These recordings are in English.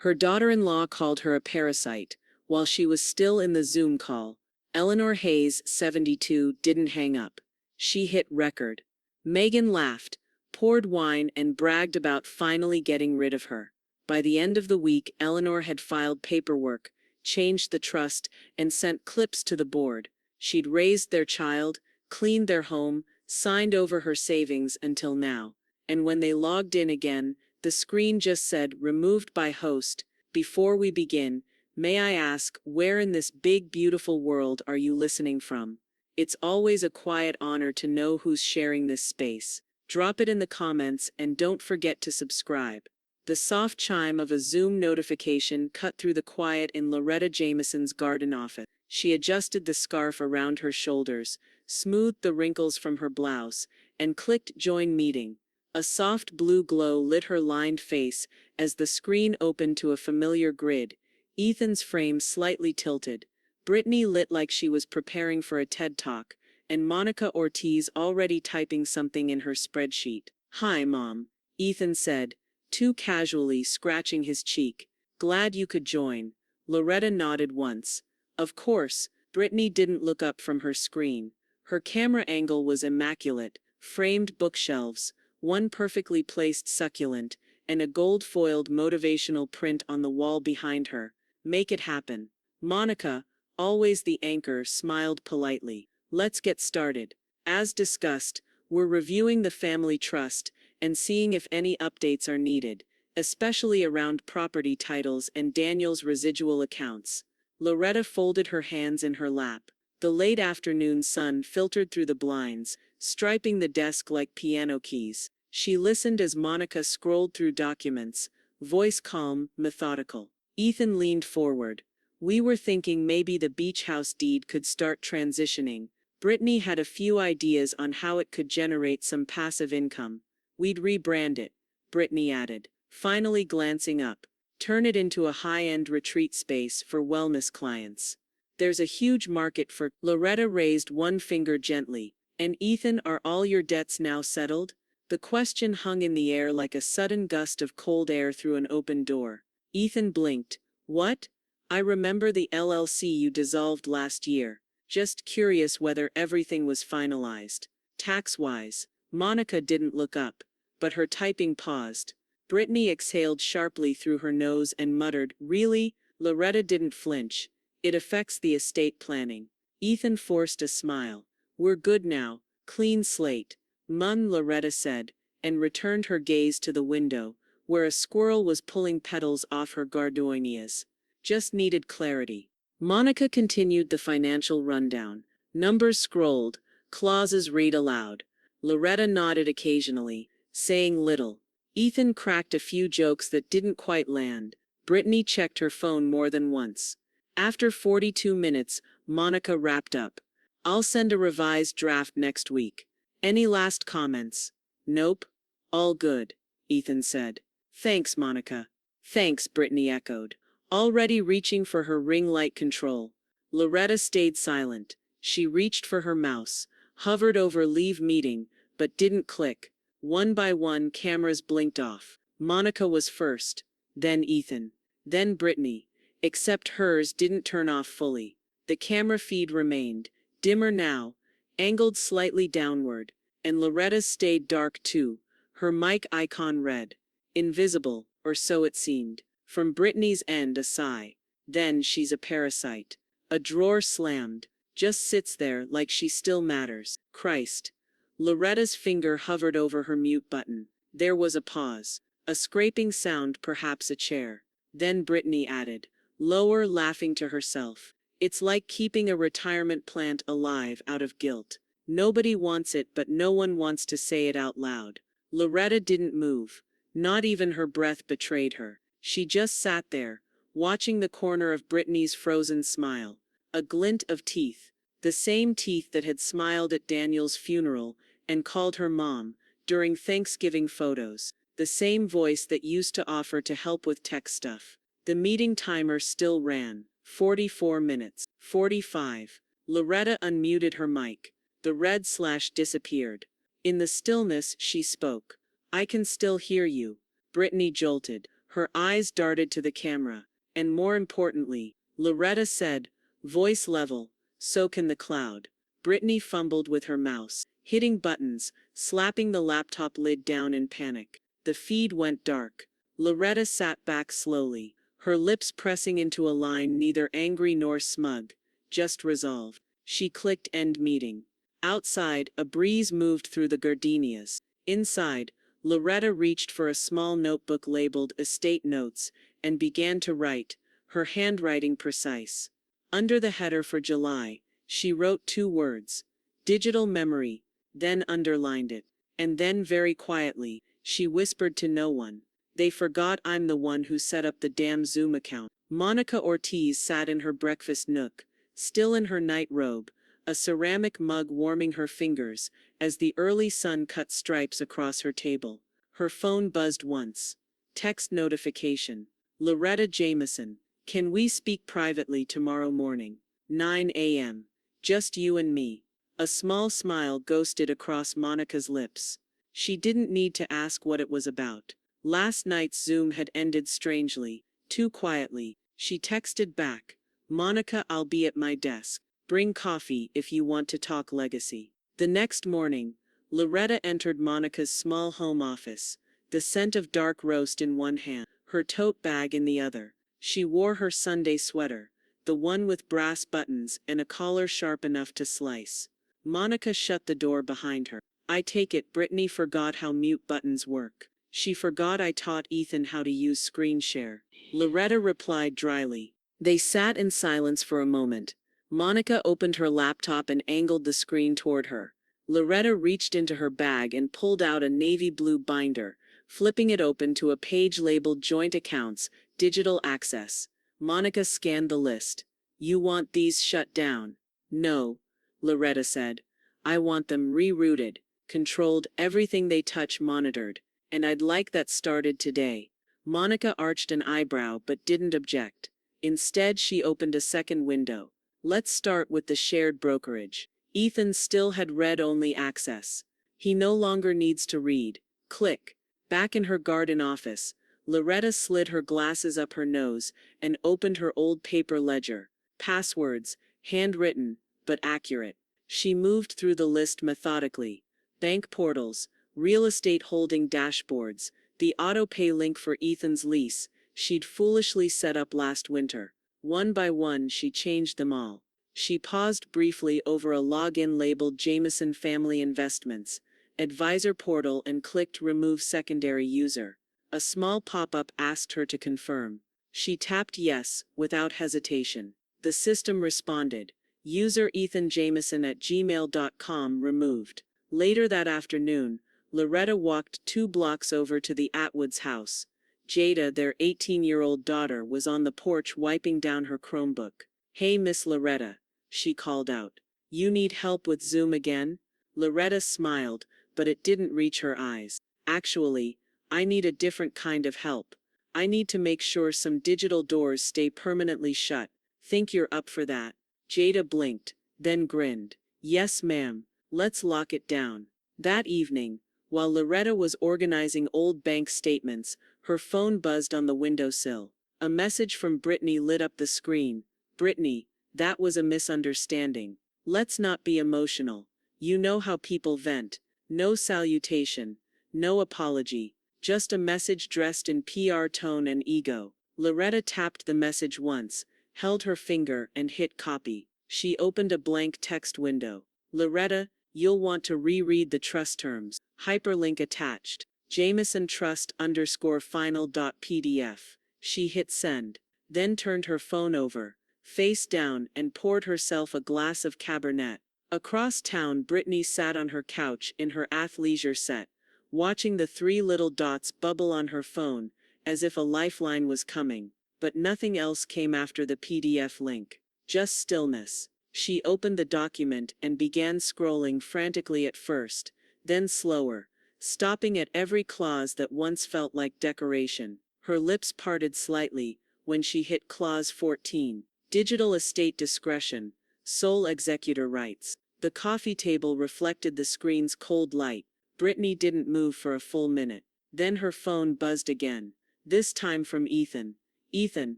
Her daughter-in-law called her a parasite, while she was still in the Zoom call. Eleanor Hayes, 72, didn't hang up. She hit record. Megan laughed, poured wine, and bragged about finally getting rid of her. By the end of the week, Eleanor had filed paperwork, changed the trust, and sent clips to the board. She'd raised their child, cleaned their home, signed over her savings until now. And when they logged in again, the screen just said, "Removed by host." Before we begin, may I ask, where in this big, beautiful world are you listening from? It's always a quiet honor to know who's sharing this space. Drop it in the comments and don't forget to subscribe. The soft chime of a Zoom notification cut through the quiet in Loretta Jameson's garden office. She adjusted the scarf around her shoulders, smoothed the wrinkles from her blouse, and clicked Join Meeting. A soft blue glow lit her lined face as the screen opened to a familiar grid. Ethan's frame slightly tilted. Brittany lit like she was preparing for a TED Talk, and Monica Ortiz already typing something in her spreadsheet. "Hi, Mom," Ethan said, too casually scratching his cheek. "Glad you could join." Loretta nodded once. Of course. Brittany didn't look up from her screen. Her camera angle was immaculate, framed bookshelves, one perfectly placed succulent, and a gold-foiled motivational print on the wall behind her. "Make it happen." Monica, always the anchor, smiled politely. "Let's get started. As discussed, we're reviewing the family trust and seeing if any updates are needed, especially around property titles and Daniel's residual accounts." Loretta folded her hands in her lap. The late afternoon sun filtered through the blinds, striping the desk like piano keys. She listened as Monica scrolled through documents, voice calm, methodical. Ethan leaned forward. "We were thinking maybe the beach house deed could start transitioning." Brittany had a few ideas on how it could generate some passive income. "We'd rebrand it," Brittany added, finally glancing up. "Turn it into a high-end retreat space for wellness clients. There's a huge market for—" Loretta raised one finger gently. "And Ethan, are all your debts now settled?" The question hung in the air like a sudden gust of cold air through an open door. Ethan blinked. "What? I remember the LLC you dissolved last year. Just curious whether everything was finalized. Tax-wise." Monica didn't look up, but her typing paused. Brittany exhaled sharply through her nose and muttered, "Really?" Loretta didn't flinch. "It affects the estate planning." Ethan forced a smile. "We're good now. Clean slate." Loretta said, and returned her gaze to the window, where a squirrel was pulling petals off her gardenias. "Just needed clarity." Monica continued the financial rundown. Numbers scrolled, clauses read aloud. Loretta nodded occasionally, saying little. Ethan cracked a few jokes that didn't quite land. Brittany checked her phone more than once. After 42 minutes, Monica wrapped up. "I'll send a revised draft next week. Any last comments?" "Nope. All good," Ethan said. "Thanks, Monica." "Thanks," Brittany echoed, already reaching for her ring light control. Loretta stayed silent. She reached for her mouse, hovered over leave meeting, but didn't click. One by one, cameras blinked off. Monica was first, then Ethan, then Brittany, except hers didn't turn off fully. The camera feed remained, dimmer now, angled slightly downward, and Loretta's stayed dark too, her mic icon red. Invisible, or so it seemed. From Brittany's end, a sigh. "Then she's a parasite." A drawer slammed. "Just sits there like she still matters." Christ. Loretta's finger hovered over her mute button. There was a pause. A scraping sound, perhaps a chair. Then Brittany added, lower, laughing to herself. "It's like keeping a retirement plant alive out of guilt. Nobody wants it, but no one wants to say it out loud." Loretta didn't move. Not even her breath betrayed her. She just sat there, watching the corner of Brittany's frozen smile. A glint of teeth. The same teeth that had smiled at Daniel's funeral and called her mom during Thanksgiving photos. The same voice that used to offer to help with tech stuff. The meeting timer still ran. 44 minutes. 45. Loretta unmuted her mic. The red slash disappeared. In the stillness, she spoke. "I can still hear you." Brittany jolted. Her eyes darted to the camera. And more importantly, Loretta said, voice level, so can the cloud. Brittany fumbled with her mouse, hitting buttons, slapping the laptop lid down in panic. The feed went dark. Loretta sat back slowly, her lips pressing into a line neither angry nor smug, just resolve. She clicked end meeting. Outside, a breeze moved through the gardenias. Inside, Loretta reached for a small notebook labeled Estate Notes and began to write, her handwriting precise. Under the header for July, she wrote 2 words, digital memory, then underlined it. And then very quietly, she whispered to no one, they forgot I'm the one who set up the damn Zoom account. Monica Ortiz sat in her breakfast nook, still in her night robe, a ceramic mug warming her fingers as the early sun cut stripes across her table. Her phone buzzed once. Text notification. Loretta Jameson. Can we speak privately tomorrow morning? 9 a.m. Just you and me. A small smile ghosted across Monica's lips. She didn't need to ask what it was about. Last night's Zoom had ended strangely, too quietly. She texted back, Monica, I'll be at my desk. Bring coffee if you want to talk legacy. The next morning, Loretta entered Monica's small home office, the scent of dark roast in one hand, her tote bag in the other. She wore her Sunday sweater, the one with brass buttons and a collar sharp enough to slice. Monica shut the door behind her. I take it Brittany forgot how mute buttons work. She forgot I taught Ethan how to use screen share. Loretta replied dryly. They sat in silence for a moment. Monica opened her laptop and angled the screen toward her. Loretta reached into her bag and pulled out a navy blue binder, flipping it open to a page labeled Joint Accounts, Digital Access. Monica scanned the list. You want these shut down? No, Loretta said. I want them rerouted, controlled, everything they touch monitored. And I'd like that started today. Monica arched an eyebrow but didn't object. Instead, she opened a second window. Let's start with the shared brokerage. Ethan still had read-only access. He no longer needs to read. Click. Back in her garden office, Loretta slid her glasses up her nose and opened her old paper ledger. Passwords, handwritten, but accurate. She moved through the list methodically. Bank portals, real estate holding dashboards, the auto-pay link for Ethan's lease she'd foolishly set up last winter. One by one, she changed them all. She paused briefly over a login labeled Jameson Family Investments, Advisor Portal, and clicked Remove Secondary User. A small pop-up asked her to confirm. She tapped yes, without hesitation. The system responded. User Ethan Jameson at gmail.com removed. Later that afternoon, Loretta walked 2 blocks over to the Atwoods' house. Jada, their 18-year-old daughter, was on the porch wiping down her Chromebook. Hey, Miss Loretta, she called out. You need help with Zoom again? Loretta smiled, but it didn't reach her eyes. Actually, I need a different kind of help. I need to make sure some digital doors stay permanently shut. Think you're up for that? Jada blinked, then grinned. Yes, ma'am. Let's lock it down. That evening, while Loretta was organizing old bank statements, her phone buzzed on the windowsill. A message from Brittany lit up the screen. Brittany, that was a misunderstanding. Let's not be emotional. You know how people vent. No salutation. No apology. Just a message dressed in PR tone and ego. Loretta tapped the message once, held her finger, and hit copy. She opened a blank text window. Loretta, you'll want to reread the trust terms. Hyperlink attached. Jameson Trust _final.pdf. She hit send, then turned her phone over, face down, and poured herself a glass of Cabernet. Across town, Brittany sat on her couch in her athleisure set, watching the 3 little dots bubble on her phone, as if a lifeline was coming. But nothing else came after the PDF link. Just stillness. She opened the document and began scrolling frantically at first, then slower, stopping at every clause that once felt like decoration. Her lips parted slightly when she hit clause 14. Digital estate discretion, sole executor rights. The coffee table reflected the screen's cold light. Brittany didn't move for a full minute. Then her phone buzzed again. This time from Ethan. Ethan,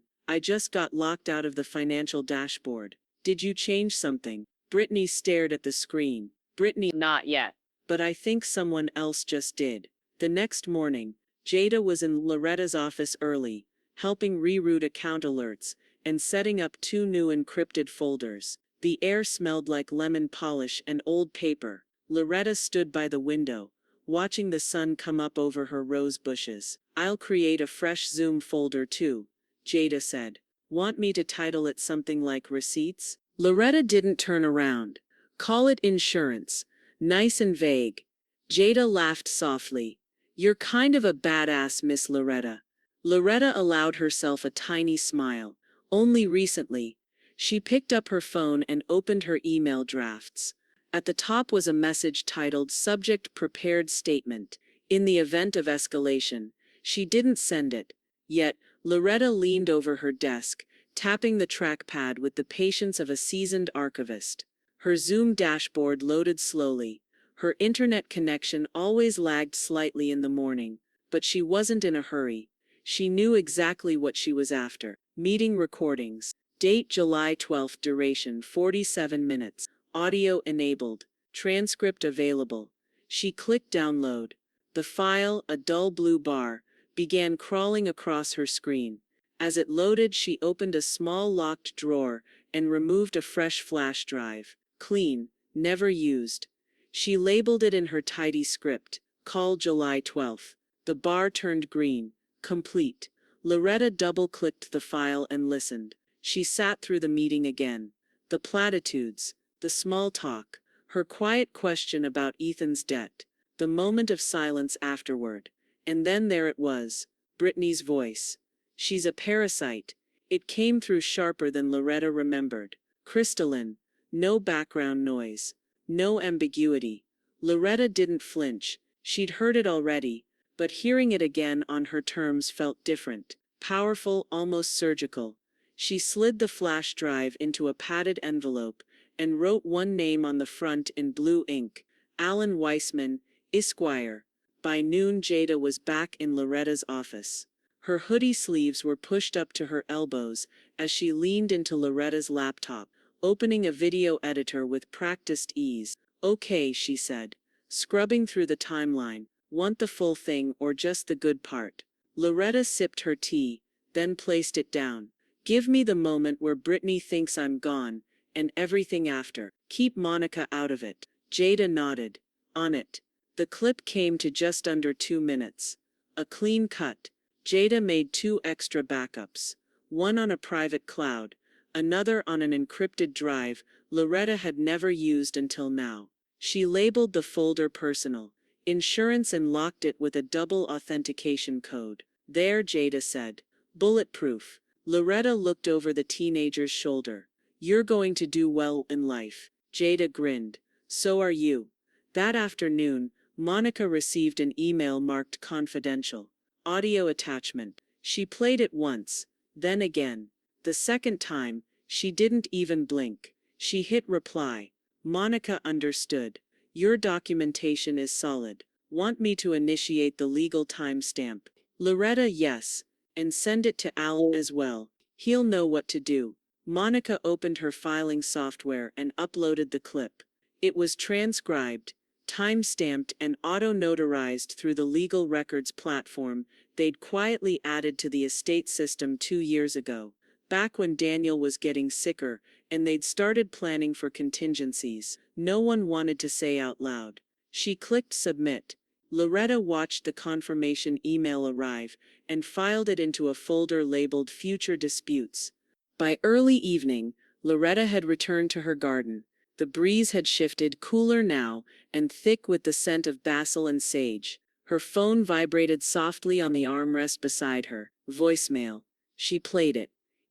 I just got locked out of the financial dashboard. Did you change something? Brittany stared at the screen. Brittany, Not yet. but I think someone else just did. The next morning, Jada was in Loretta's office early, helping reroute account alerts and setting up 2 new encrypted folders. The air smelled like lemon polish and old paper. Loretta stood by the window, watching the sun come up over her rose bushes. I'll create a fresh Zoom folder too, Jada said. Want me to title it something like Receipts? Loretta didn't turn around. Call it insurance. Nice and vague. Jada laughed softly. You're kind of a badass, Miss Loretta. Loretta allowed herself a tiny smile. Only recently. She picked up her phone and opened her email drafts. At the top was a message titled Subject Prepared Statement. In the event of escalation. She didn't send it. Yet, Loretta leaned over her desk, tapping the trackpad with the patience of a seasoned archivist. Her Zoom dashboard loaded slowly. Her internet connection always lagged slightly in the morning, but she wasn't in a hurry. She knew exactly what she was after. Meeting recordings. Date July 12th. Duration 47 minutes. Audio enabled. Transcript available. She clicked download. The file, a dull blue bar, began crawling across her screen. As it loaded, she opened a small locked drawer and removed a fresh flash drive. Clean, never used. She labeled it in her tidy script, call July 12th. The bar turned green. Complete. Loretta double-clicked the file and listened. She sat through the meeting again. The platitudes, the small talk, her quiet question about Ethan's debt, the moment of silence afterward. And then there it was, Brittany's voice. She's a parasite. It came through sharper than Loretta remembered. Crystalline. No background noise. No ambiguity. Loretta didn't flinch. She'd heard it already, but hearing it again on her terms felt different. Powerful, almost surgical. She slid the flash drive into a padded envelope and wrote one name on the front in blue ink. Alan Weissman, Esquire. By noon, Jada was back in Loretta's office. Her hoodie sleeves were pushed up to her elbows as she leaned into Loretta's laptop, opening a video editor with practiced ease. Okay, she said, scrubbing through the timeline. Want the full thing or just the good part? Loretta sipped her tea, then placed it down. Give me the moment where Brittany thinks I'm gone, and everything after. Keep Monica out of it. Jada nodded. On it. The clip came to just under 2 minutes. A clean cut. Jada made 2 extra backups. One on a private cloud, another on an encrypted drive Loretta had never used until now. She labeled the folder personal insurance and locked it with a double authentication code. There, Jada said. Bulletproof. Loretta looked over the teenager's shoulder. You're going to do well in life. Jada grinned. So are you. That afternoon, Monica received an email marked confidential. Audio attachment. She played it once, then again. The second time, she didn't even blink. She hit reply. Monica understood. Your documentation is solid. Want me to initiate the legal timestamp? Loretta, yes. And send it to Al as well. He'll know what to do. Monica opened her filing software and uploaded the clip. It was transcribed, time-stamped and auto-notarized through the legal records platform they'd quietly added to the estate system 2 years ago, back when Daniel was getting sicker and they'd started planning for contingencies. No one wanted to say out loud. She clicked submit. Loretta watched the confirmation email arrive and filed it into a folder labeled Future Disputes. By early evening, Loretta had returned to her garden. The breeze had shifted, cooler now, and thick with the scent of basil and sage. Her phone vibrated softly on the armrest beside her. Voicemail. She played it.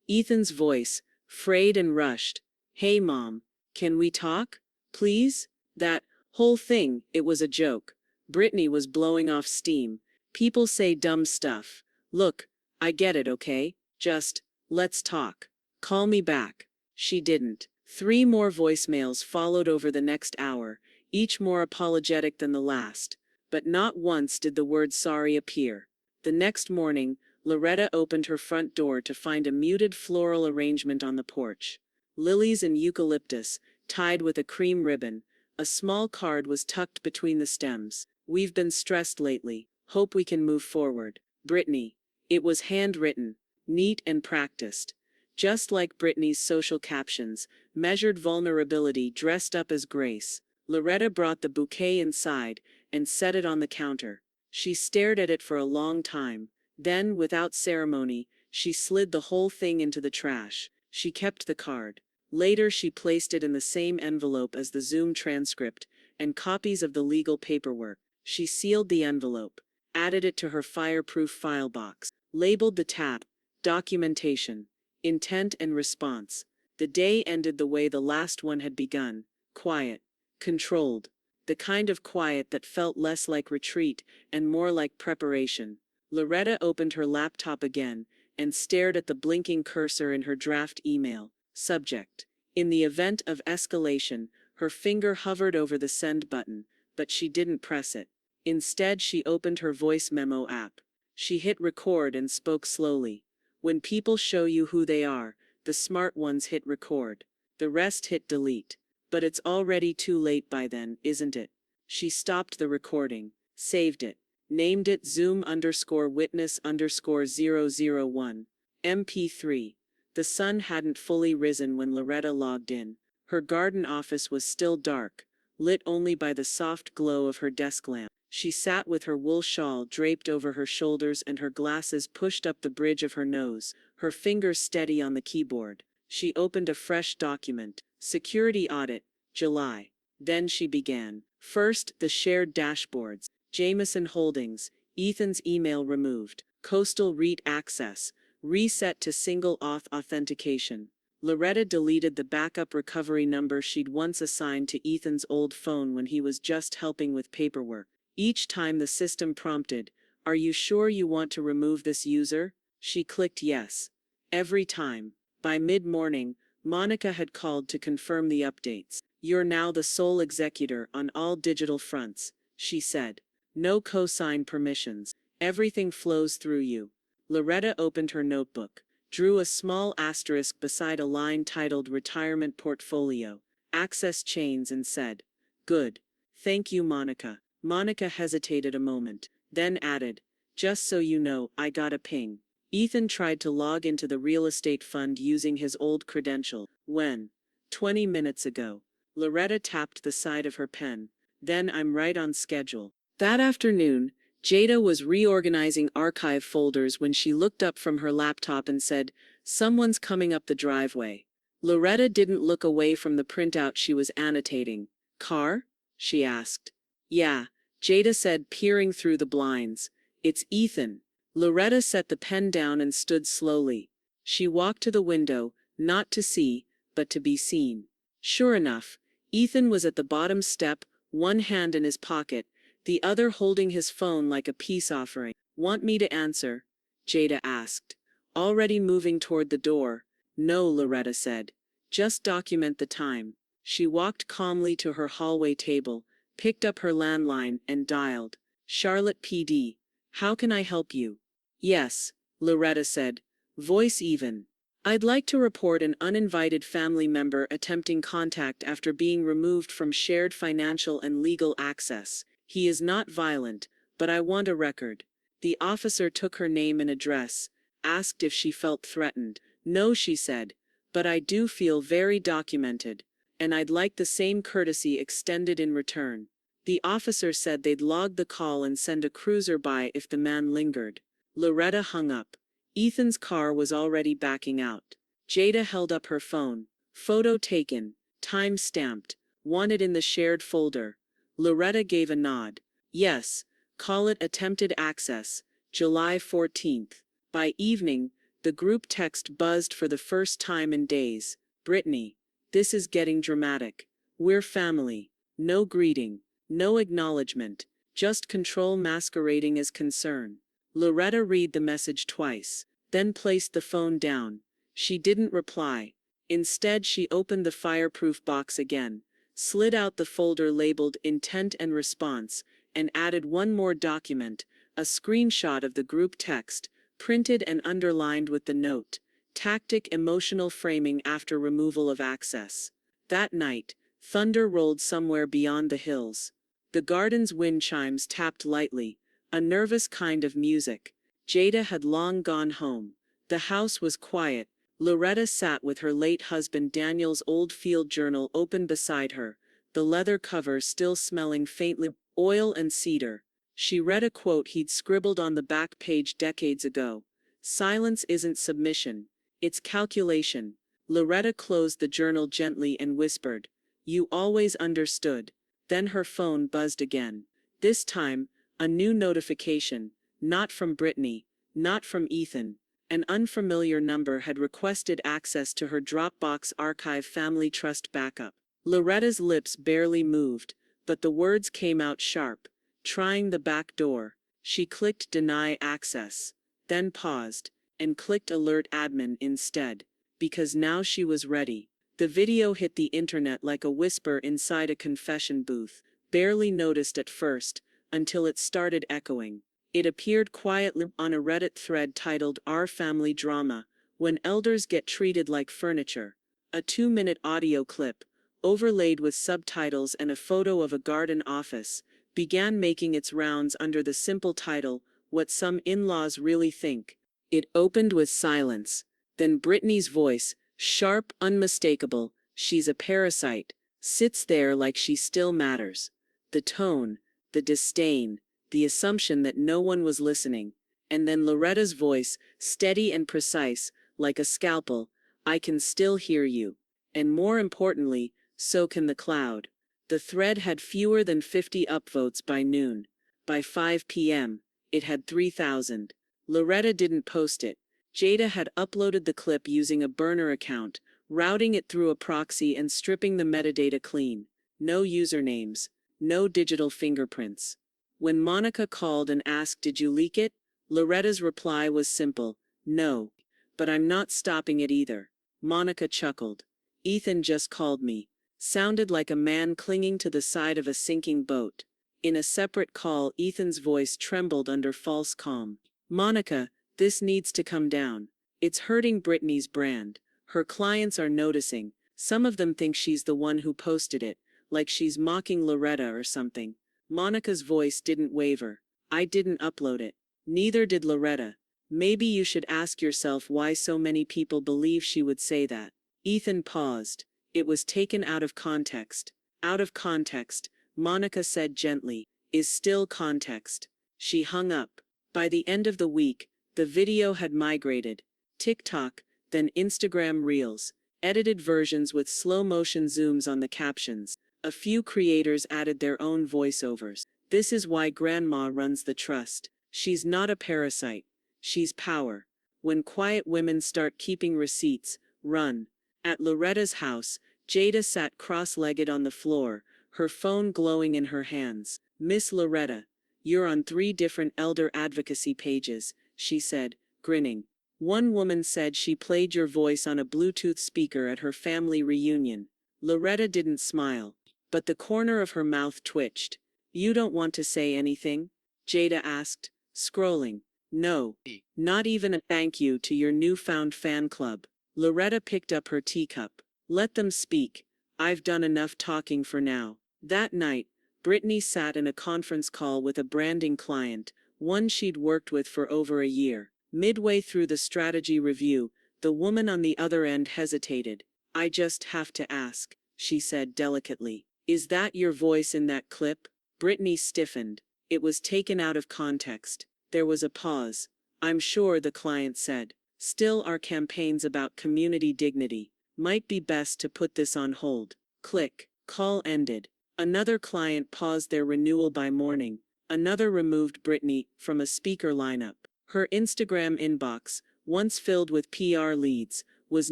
Ethan's voice, frayed and rushed. Hey Mom, can we talk? Please? That whole thing, it was a joke. Brittany was blowing off steam. People say dumb stuff. Look, I get it, okay? Just, let's talk. Call me back. She didn't. 3 more voicemails followed over the next hour, each more apologetic than the last. But not once did the word sorry appear. The next morning, Loretta opened her front door to find a muted floral arrangement on the porch. Lilies and eucalyptus, tied with a cream ribbon. A small card was tucked between the stems. "We've been stressed lately. Hope we can move forward. Brittany." It was handwritten, neat and practiced. Just like Brittany's social captions, measured vulnerability dressed up as grace. Loretta brought the bouquet inside and set it on the counter. She stared at it for a long time. Then, without ceremony, she slid the whole thing into the trash. She kept the card. Later, she placed it in the same envelope as the Zoom transcript and copies of the legal paperwork. She sealed the envelope, added it to her fireproof file box, labeled the tab, "Documentation, Intent and Response." The day ended the way the last one had begun, quiet, controlled, the kind of quiet that felt less like retreat and more like preparation. Loretta opened her laptop again and stared at the blinking cursor in her draft email. Subject: in the event of escalation. Her finger hovered over the send button, but she didn't press it. Instead, she opened her voice memo app. She hit record and spoke slowly. "When people show you who they are, the smart ones hit record. The rest hit delete. But it's already too late by then, isn't it?" She stopped the recording, saved it, named it Zoom_witness_001. MP3. The sun hadn't fully risen when Loretta logged in. Her garden office was still dark, lit only by the soft glow of her desk lamp. She sat with her wool shawl draped over her shoulders and her glasses pushed up the bridge of her nose, her fingers steady on the keyboard. She opened a fresh document. Security audit, July. Then she began. First, the shared dashboards. Jameson Holdings, Ethan's email removed. Coastal REIT access, reset to single auth authentication. Loretta deleted the backup recovery number she'd once assigned to Ethan's old phone when he was just helping with paperwork. Each time the system prompted, "Are you sure you want to remove this user?" she clicked yes. Every time. By mid-morning, Monica had called to confirm the updates. "You're now the sole executor on all digital fronts," she said. "No cosign permissions. Everything flows through you." Loretta opened her notebook, drew a small asterisk beside a line titled "Retirement Portfolio, Access Chains" and said, "Good. Thank you, Monica." Monica hesitated a moment, then added, "Just so you know, I got a ping. Ethan tried to log into the real estate fund using his old credential." "When?" "20 minutes ago." Loretta tapped the side of her pen. "Then I'm right on schedule." That afternoon, Jada was reorganizing archive folders when she looked up from her laptop and said, "Someone's coming up the driveway." Loretta didn't look away from the printout she was annotating. "Car?" she asked. "Yeah," Jada said, peering through the blinds. "It's Ethan." Loretta set the pen down and stood slowly. She walked to the window, not to see, but to be seen. Sure enough, Ethan was at the bottom step, one hand in his pocket, the other holding his phone like a peace offering. "Want me to answer?" Jada asked. Already moving toward the door. "No," Loretta said. "Just document the time." She walked calmly to her hallway table, picked up her landline, and dialed. "Charlotte PD. How can I help you?" "Yes," Loretta said, voice even. "I'd like to report an uninvited family member attempting contact after being removed from shared financial and legal access. He is not violent, but I want a record." The officer took her name and address, asked if she felt threatened. "No," she said, "but I do feel very documented, and I'd like the same courtesy extended in return." The officer said they'd log the call and send a cruiser by if the man lingered. Loretta hung up. Ethan's car was already backing out. Jada held up her phone. "Photo taken. Time stamped. Wanted in the shared folder." Loretta gave a nod. "Yes, call it attempted access, July 14th. By evening, the group text buzzed for the first time in days. "Brittany, this is getting dramatic. We're family. No greeting. No acknowledgement. Just control masquerading as concern." Loretta read the message twice, then placed the phone down. She didn't reply. Instead, she opened the fireproof box again, slid out the folder labeled Intent and Response, and added one more document, a screenshot of the group text, printed and underlined with the note, "Tactic emotional framing after removal of access." That night, thunder rolled somewhere beyond the hills. The garden's wind chimes tapped lightly, a nervous kind of music. Jada had long gone home. The house was quiet. Loretta sat with her late husband Daniel's old field journal open beside her, the leather cover still smelling faintly of oil and cedar. She read a quote he'd scribbled on the back page decades ago. "Silence isn't submission, it's calculation." Loretta closed the journal gently and whispered, "You always understood." Then her phone buzzed again. This time, a new notification, not from Brittany, not from Ethan. An unfamiliar number had requested access to her Dropbox archive family trust backup. Loretta's lips barely moved, but the words came out sharp. Trying the back door. She clicked deny access, then paused, and clicked alert admin instead, because now she was ready. The video hit the internet like a whisper inside a confession booth, barely noticed at first, until it started echoing. It appeared quietly on a Reddit thread titled "Our Family Drama, When Elders Get Treated Like Furniture." A 2-minute audio clip, overlaid with subtitles and a photo of a garden office, began making its rounds under the simple title, "What Some In-Laws Really Think." It opened with silence. Then Brittany's voice, sharp, unmistakable, "She's a parasite," sits there like she still matters. The tone, the disdain, the assumption that no one was listening. And then Loretta's voice, steady and precise, like a scalpel, "I can still hear you. And more importantly, so can the cloud." The thread had fewer than 50 upvotes by noon. By 5 p.m., it had 3,000. Loretta didn't post it. Jada had uploaded the clip using a burner account, routing it through a proxy and stripping the metadata clean. No usernames, no digital fingerprints. When Monica called and asked, "Did you leak it?" Loretta's reply was simple, "No. But I'm not stopping it either." Monica chuckled. "Ethan just called me." Sounded like a man clinging to the side of a sinking boat. In a separate call, Ethan's voice trembled under false calm. "Monica, this needs to come down. It's hurting Brittany's brand. Her clients are noticing. Some of them think she's the one who posted it, like she's mocking Loretta or something." Monica's voice didn't waver. "I didn't upload it. Neither did Loretta. Maybe you should ask yourself why so many people believe she would say that." Ethan paused. "It was taken out of context." "Out of context," Monica said gently, "is still context." She hung up. By the end of the week, the video had migrated. TikTok, then Instagram Reels, edited versions with slow-motion zooms on the captions. A few creators added their own voiceovers. "This is why Grandma runs the trust. She's not a parasite. She's power. When quiet women start keeping receipts, run." At Loretta's house, Jada sat cross-legged on the floor, her phone glowing in her hands. "Miss Loretta, you're on 3 different elder advocacy pages," she said, grinning. "One woman said she played your voice on a Bluetooth speaker at her family reunion." Loretta didn't smile, but the corner of her mouth twitched. "You don't want to say anything?" Jada asked, scrolling. "No. Not even a thank you to your newfound fan club." Loretta picked up her teacup. "Let them speak. I've done enough talking for now." That night, Brittany sat in a conference call with a branding client, one she'd worked with for over a year. Midway through the strategy review, the woman on the other end hesitated. "I just have to ask," she said delicately. "Is that your voice in that clip?" Brittany stiffened. It was taken out of context. There was a pause. "I'm sure," the client said. "Still, our campaign's about community dignity. Might be best to put this on hold." Click. Call ended. Another client paused their renewal by morning. Another removed Brittany from a speaker lineup. Her Instagram inbox, once filled with PR leads, was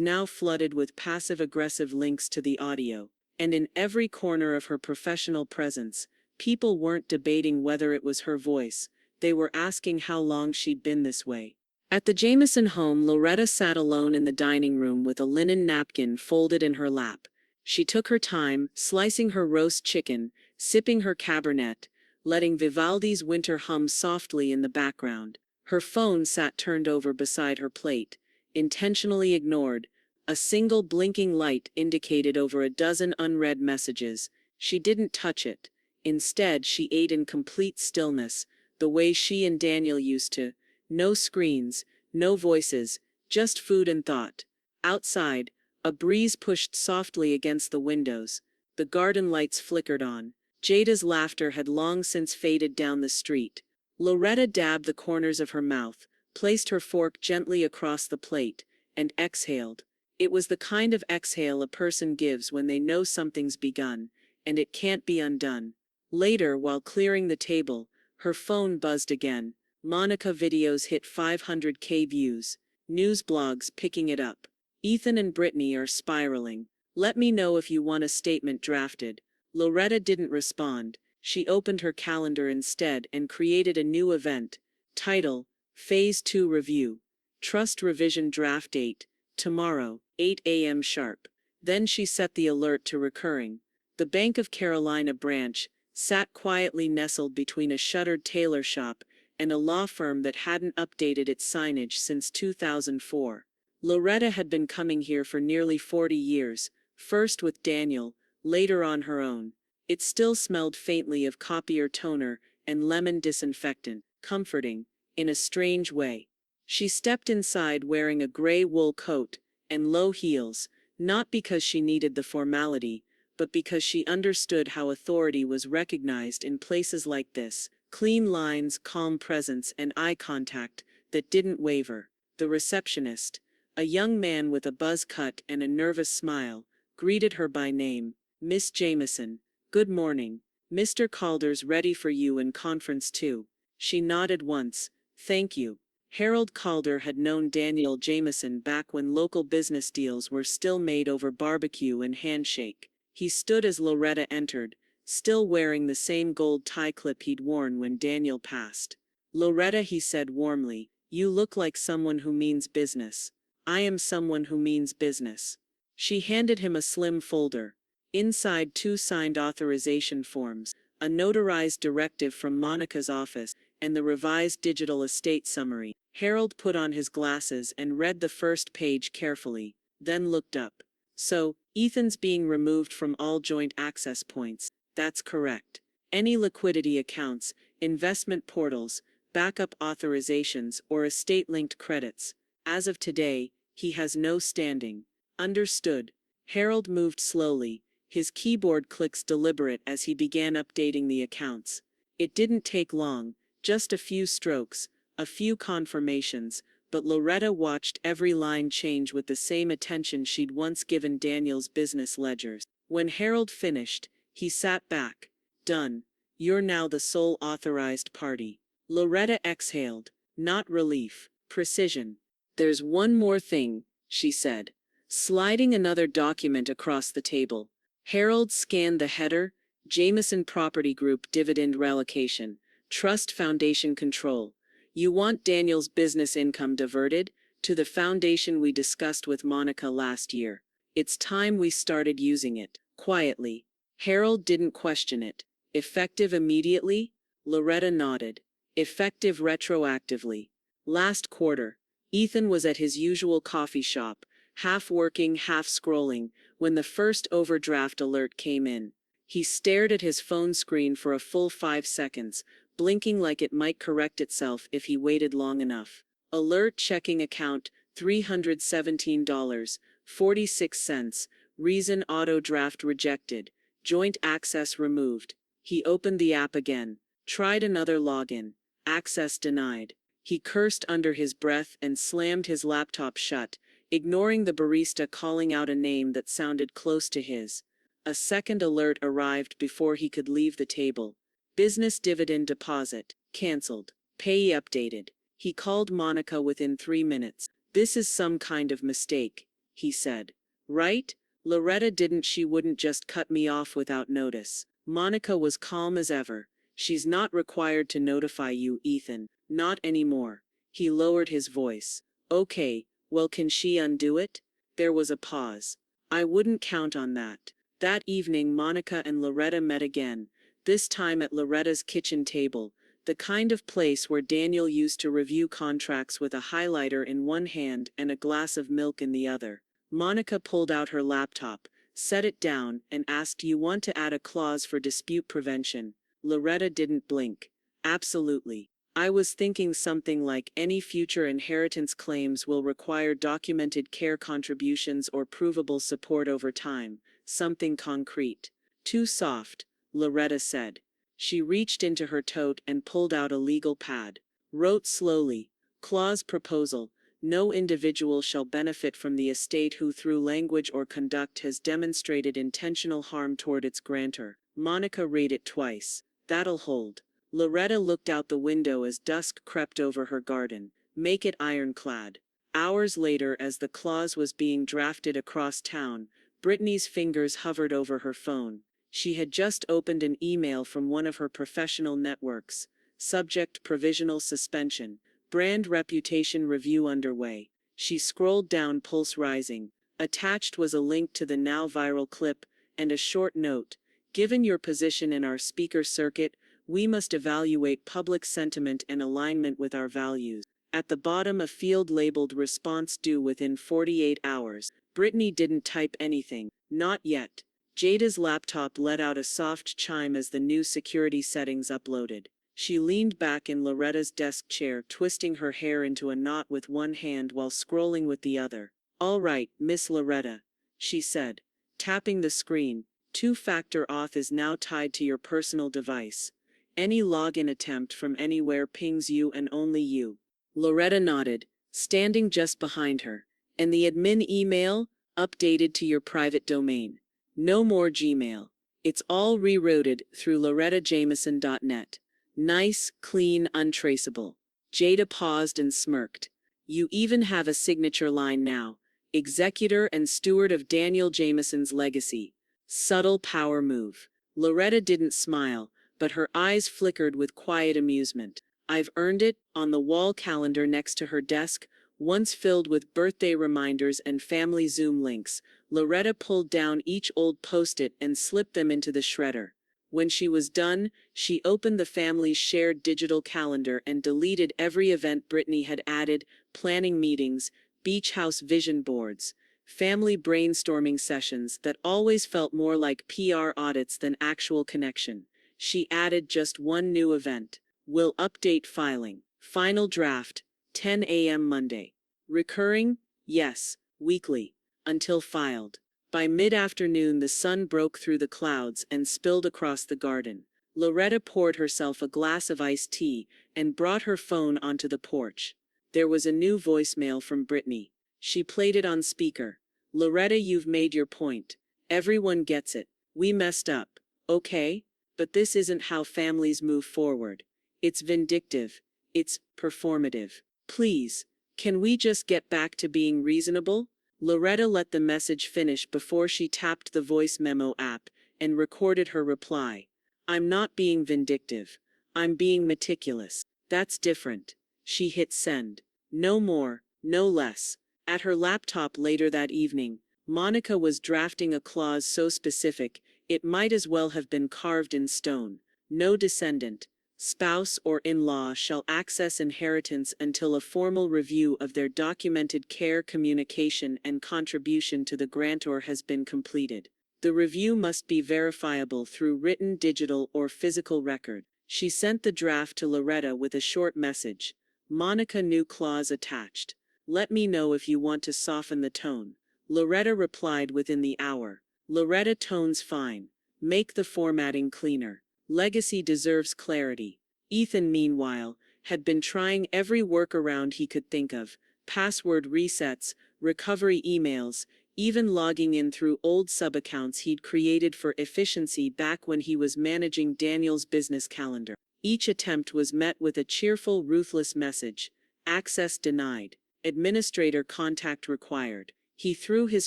now flooded with passive-aggressive links to the audio. And in every corner of her professional presence, people weren't debating whether it was her voice. They were asking how long she'd been this way. At the Jameson home, Loretta sat alone in the dining room with a linen napkin folded in her lap. She took her time, slicing her roast chicken, sipping her Cabernet, letting Vivaldi's Winter hum softly in the background. Her phone sat turned over beside her plate, intentionally ignored. A single blinking light indicated over a dozen unread messages. She didn't touch it. Instead, she ate in complete stillness, the way she and Daniel used to. No screens, no voices, just food and thought. Outside, a breeze pushed softly against the windows. The garden lights flickered on. Jada's laughter had long since faded down the street. Loretta dabbed the corners of her mouth, placed her fork gently across the plate, and exhaled. It was the kind of exhale a person gives when they know something's begun, and it can't be undone. Later, while clearing the table, her phone buzzed again. Monica videos hit 500K views. News blogs picking it up. Ethan and Brittany are spiraling. Let me know if you want a statement drafted. Loretta didn't respond. She opened her calendar instead and created a new event. Title: Phase 2 Review. Trust Revision Draft Date: tomorrow, 8 a.m. sharp. Then she set the alert to recurring. The Bank of Carolina branch sat quietly nestled between a shuttered tailor shop and a law firm that hadn't updated its signage since 2004. Loretta had been coming here for nearly 40 years, first with Daniel, later on her own. It still smelled faintly of copier toner and lemon disinfectant, comforting, in a strange way. She stepped inside wearing a gray wool coat and low heels, not because she needed the formality, but because she understood how authority was recognized in places like this. Clean lines, calm presence, and eye contact that didn't waver. The receptionist, a young man with a buzz cut and a nervous smile, greeted her by name. Miss Jameson, good morning. Mr. Calder's ready for you in conference 2. She nodded once. Thank you. Harold Calder had known Daniel Jameson back when local business deals were still made over barbecue and handshake. He stood as Loretta entered, still wearing the same gold tie clip he'd worn when Daniel passed. Loretta, he said warmly, you look like someone who means business. I am someone who means business. She handed him a slim folder. Inside 2 signed authorization forms, a notarized directive from Monica's office, and the revised digital estate summary. Harold put on his glasses and read the first page carefully, then looked up. So, Ethan's being removed from all joint access points. That's correct. Any liquidity accounts, investment portals, backup authorizations, or estate-linked credits. As of today, he has no standing. Understood. Harold moved slowly, his keyboard clicks deliberate as he began updating the accounts. It didn't take long, just a few strokes, a few confirmations, but Loretta watched every line change with the same attention she'd once given Daniel's business ledgers. When Harold finished, he sat back. Done. You're now the sole authorized party. Loretta exhaled. Not relief, precision. There's one more thing, she said, sliding another document across the table. Harold scanned the header: Jameson Property Group Dividend Relocation, Trust Foundation Control. You want Daniel's business income diverted to the foundation we discussed with Monica last year. It's time we started using it. Quietly. Harold didn't question it. Effective immediately? Loretta nodded. Effective retroactively. Last quarter, Ethan was at his usual coffee shop, half working, half scrolling, when the first overdraft alert came in. He stared at his phone screen for a full 5 seconds, blinking like it might correct itself if he waited long enough. Alert: checking account, $317.46. Reason: auto draft rejected. Joint access removed. He opened the app again. Tried another login. Access denied. He cursed under his breath and slammed his laptop shut, ignoring the barista calling out a name that sounded close to his. A second alert arrived before he could leave the table. Business dividend deposit, cancelled. Payee updated. He called Monica within 3 minutes. This is some kind of mistake, he said. Right? Loretta didn't. She wouldn't just cut me off without notice. Monica was calm as ever. She's not required to notify you, Ethan. Not anymore. He lowered his voice. Okay, well, can she undo it? There was a pause. I wouldn't count on that. That evening, Monica and Loretta met again, this time at Loretta's kitchen table, the kind of place where Daniel used to review contracts with a highlighter in one hand and a glass of milk in the other. Monica pulled out her laptop, set it down, and asked, "You want to add a clause for dispute prevention?" Loretta didn't blink. "Absolutely. I was thinking something like any future inheritance claims will require documented care contributions or provable support over time, something concrete." "Too soft," Loretta said. She reached into her tote and pulled out a legal pad. Wrote slowly, "Clause proposal. No individual shall benefit from the estate who through language or conduct has demonstrated intentional harm toward its grantor." Monica read it twice. "That'll hold." Loretta looked out the window as dusk crept over her garden. "Make it ironclad." Hours later, as the clause was being drafted across town, Brittany's fingers hovered over her phone. She had just opened an email from one of her professional networks. Subject: provisional suspension. Brand reputation review underway. She scrolled down, pulse rising. Attached was a link to the now viral clip, and a short note. "Given your position in our speaker circuit, we must evaluate public sentiment and alignment with our values." At the bottom, a field labeled "response due within 48 hours. Brittany didn't type anything. Not yet. Jada's laptop let out a soft chime as the new security settings uploaded. She leaned back in Loretta's desk chair, twisting her hair into a knot with one hand while scrolling with the other. "All right, Miss Loretta," she said, tapping the screen. "Two-factor auth is now tied to your personal device. Any login attempt from anywhere pings you and only you." Loretta nodded, standing just behind her. "And the admin email? Updated to your private domain. No more Gmail. It's all rerouted through lorettajameson.net. Nice, clean, untraceable." Jada paused and smirked. "You even have a signature line now. Executor and steward of Daniel Jameson's legacy. Subtle power move." Loretta didn't smile, but her eyes flickered with quiet amusement. "I've earned it." On the wall calendar next to her desk, once filled with birthday reminders and family Zoom links, Loretta pulled down each old post-it and slipped them into the shredder. When she was done, she opened the family's shared digital calendar and deleted every event Brittany had added: planning meetings, beach house vision boards, family brainstorming sessions that always felt more like PR audits than actual connection. She added just one new event: "Will update filing. Final draft, 10 a.m. Monday. Recurring? Yes, weekly. Until filed." By mid-afternoon, the sun broke through the clouds and spilled across the garden. Loretta poured herself a glass of iced tea and brought her phone onto the porch. There was a new voicemail from Brittany. She played it on speaker. "Loretta, you've made your point. Everyone gets it. We messed up. Okay? But this isn't how families move forward. It's vindictive. It's performative. Please, can we just get back to being reasonable?" Loretta let the message finish before she tapped the voice memo app and recorded her reply. "I'm not being vindictive. I'm being meticulous. That's different." She hit send. No more, no less. At her laptop later that evening, Monica was drafting a clause so specific, it might as well have been carved in stone. "No descendant, spouse or in-law shall access inheritance until a formal review of their documented care, communication, and contribution to the grantor has been completed. The review must be verifiable through written, digital, or physical record." She sent the draft to Loretta with a short message. Monica, new clause attached. "Let me know if you want to soften the tone." Loretta replied within the hour. "Loretta, tone's fine. Make the formatting cleaner. Legacy deserves clarity." Ethan, meanwhile, had been trying every workaround he could think of: password resets, recovery emails, even logging in through old sub-accounts he'd created for efficiency back when he was managing Daniel's business calendar. Each attempt was met with a cheerful, ruthless message: "Access denied. Administrator contact required." He threw his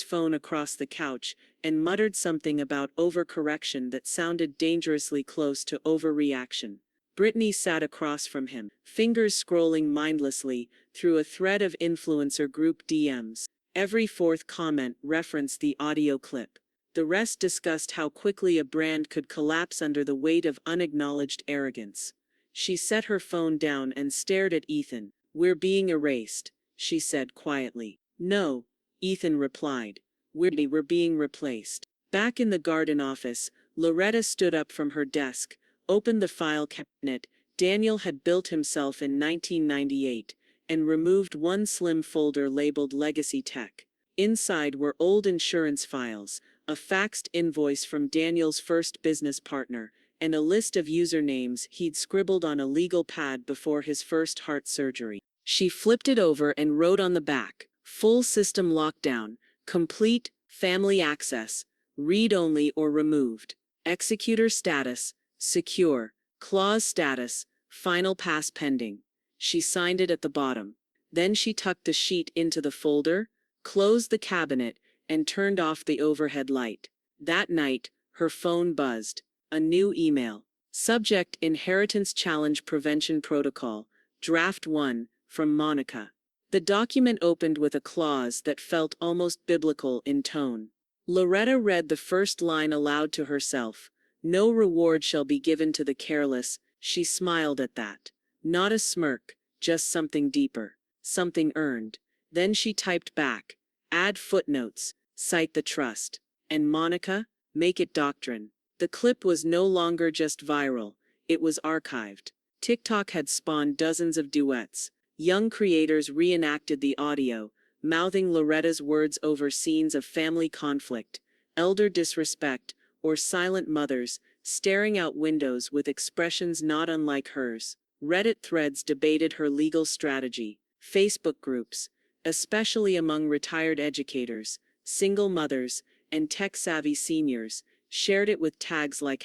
phone across the couch and muttered something about overcorrection that sounded dangerously close to overreaction. Brittany sat across from him, fingers scrolling mindlessly through a thread of influencer group DMs. Every fourth comment referenced the audio clip. The rest discussed how quickly a brand could collapse under the weight of unacknowledged arrogance. She set her phone down and stared at Ethan. "We're being erased," she said quietly. "No," Ethan replied. We're being replaced." Back in the garden office, Loretta stood up from her desk, opened the file cabinet Daniel had built himself in 1998, and removed one slim folder labeled Legacy Tech. Inside were old insurance files, a faxed invoice from Daniel's first business partner, and a list of usernames he'd scribbled on a legal pad before his first heart surgery. She flipped it over and wrote on the back, "Full system lockdown, complete, family access, read-only or removed. Executor status, secure. Clause status, final pass pending." She signed it at the bottom. Then she tucked the sheet into the folder, closed the cabinet, and turned off the overhead light. That night, her phone buzzed. A new email. Subject: Inheritance Challenge Prevention Protocol, Draft 1, from Monica. The document opened with a clause that felt almost biblical in tone. Loretta read the first line aloud to herself. "No reward shall be given to the careless." She smiled at that. Not a smirk, just something deeper, something earned. Then she typed back, "Add footnotes, cite the trust. And Monica, make it doctrine." The clip was no longer just viral, it was archived. TikTok had spawned dozens of duets. Young creators reenacted the audio, mouthing Loretta's words over scenes of family conflict, elder disrespect, or silent mothers, staring out windows with expressions not unlike hers. Reddit threads debated her legal strategy. Facebook groups, especially among retired educators, single mothers, and tech-savvy seniors, shared it with tags like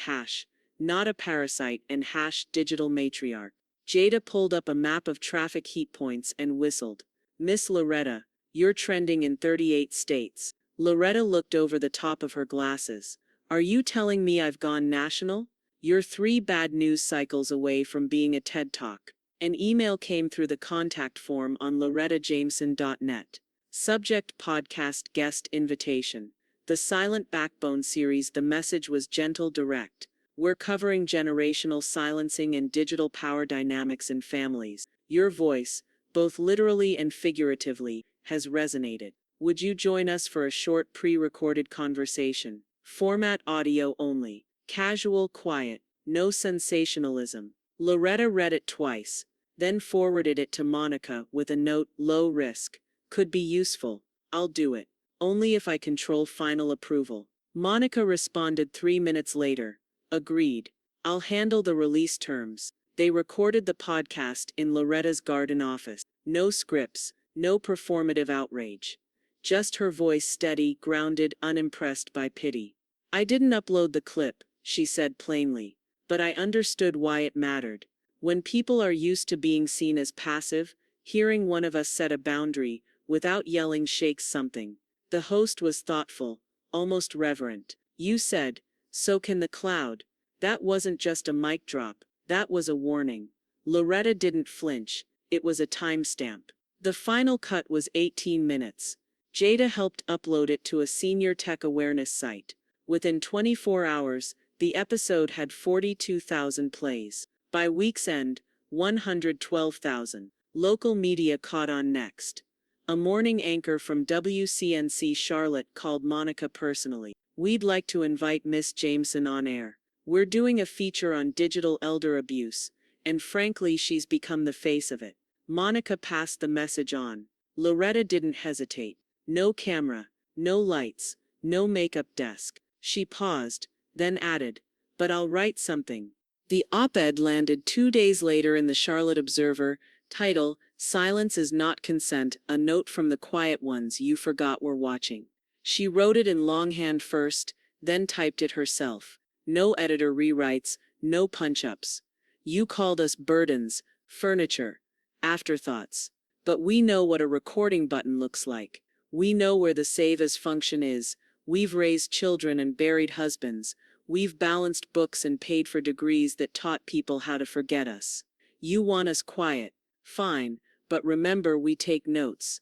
#not a parasite and #digital matriarch. Jada pulled up a map of traffic heat points and whistled. "Miss Loretta, you're trending in 38 states." Loretta looked over the top of her glasses. "Are you telling me I've gone national? You're 3 bad news cycles away from being a TED Talk." An email came through the contact form on lorettajameson.net. Subject: Podcast Guest Invitation. The Silent Backbone series. The message was gentle, direct. "We're covering generational silencing and digital power dynamics in families. Your voice, both literally and figuratively, has resonated. Would you join us for a short pre-recorded conversation? Format: audio only. Casual, quiet, no sensationalism." Loretta read it twice, then forwarded it to Monica with a note, "Low risk. Could be useful. I'll do it. Only if I control final approval." Monica responded 3 minutes later. "Agreed. I'll handle the release terms." They recorded the podcast in Loretta's garden office. No scripts, no performative outrage. Just her voice, steady, grounded, unimpressed by pity. "I didn't upload the clip," she said plainly, "but I understood why it mattered. When people are used to being seen as passive, hearing one of us set a boundary, without yelling, shakes something." The host was thoughtful, almost reverent. "You said, 'So can the cloud.' That wasn't just a mic drop, that was a warning." Loretta didn't flinch, it was a timestamp. The final cut was 18 minutes. Jada helped upload it to a senior tech awareness site. Within 24 hours, the episode had 42,000 plays. By week's end, 112,000. Local media caught on next. A morning anchor from WCNC Charlotte called Monica personally. "We'd like to invite Miss Jameson on air. We're doing a feature on digital elder abuse, and frankly she's become the face of it." Monica passed the message on. Loretta didn't hesitate. No camera, no lights, no makeup desk. She paused, then added, "But I'll write something." The op-ed landed 2 days later in the Charlotte Observer. Title: "Silence is not consent, a note from the quiet ones you forgot were watching." She wrote it in longhand first, then typed it herself. No editor rewrites, no punch-ups. "You called us burdens, furniture, afterthoughts. But we know what a recording button looks like. We know where the save as function is. We've raised children and buried husbands. We've balanced books and paid for degrees that taught people how to forget us. You want us quiet. Fine, but remember we take notes.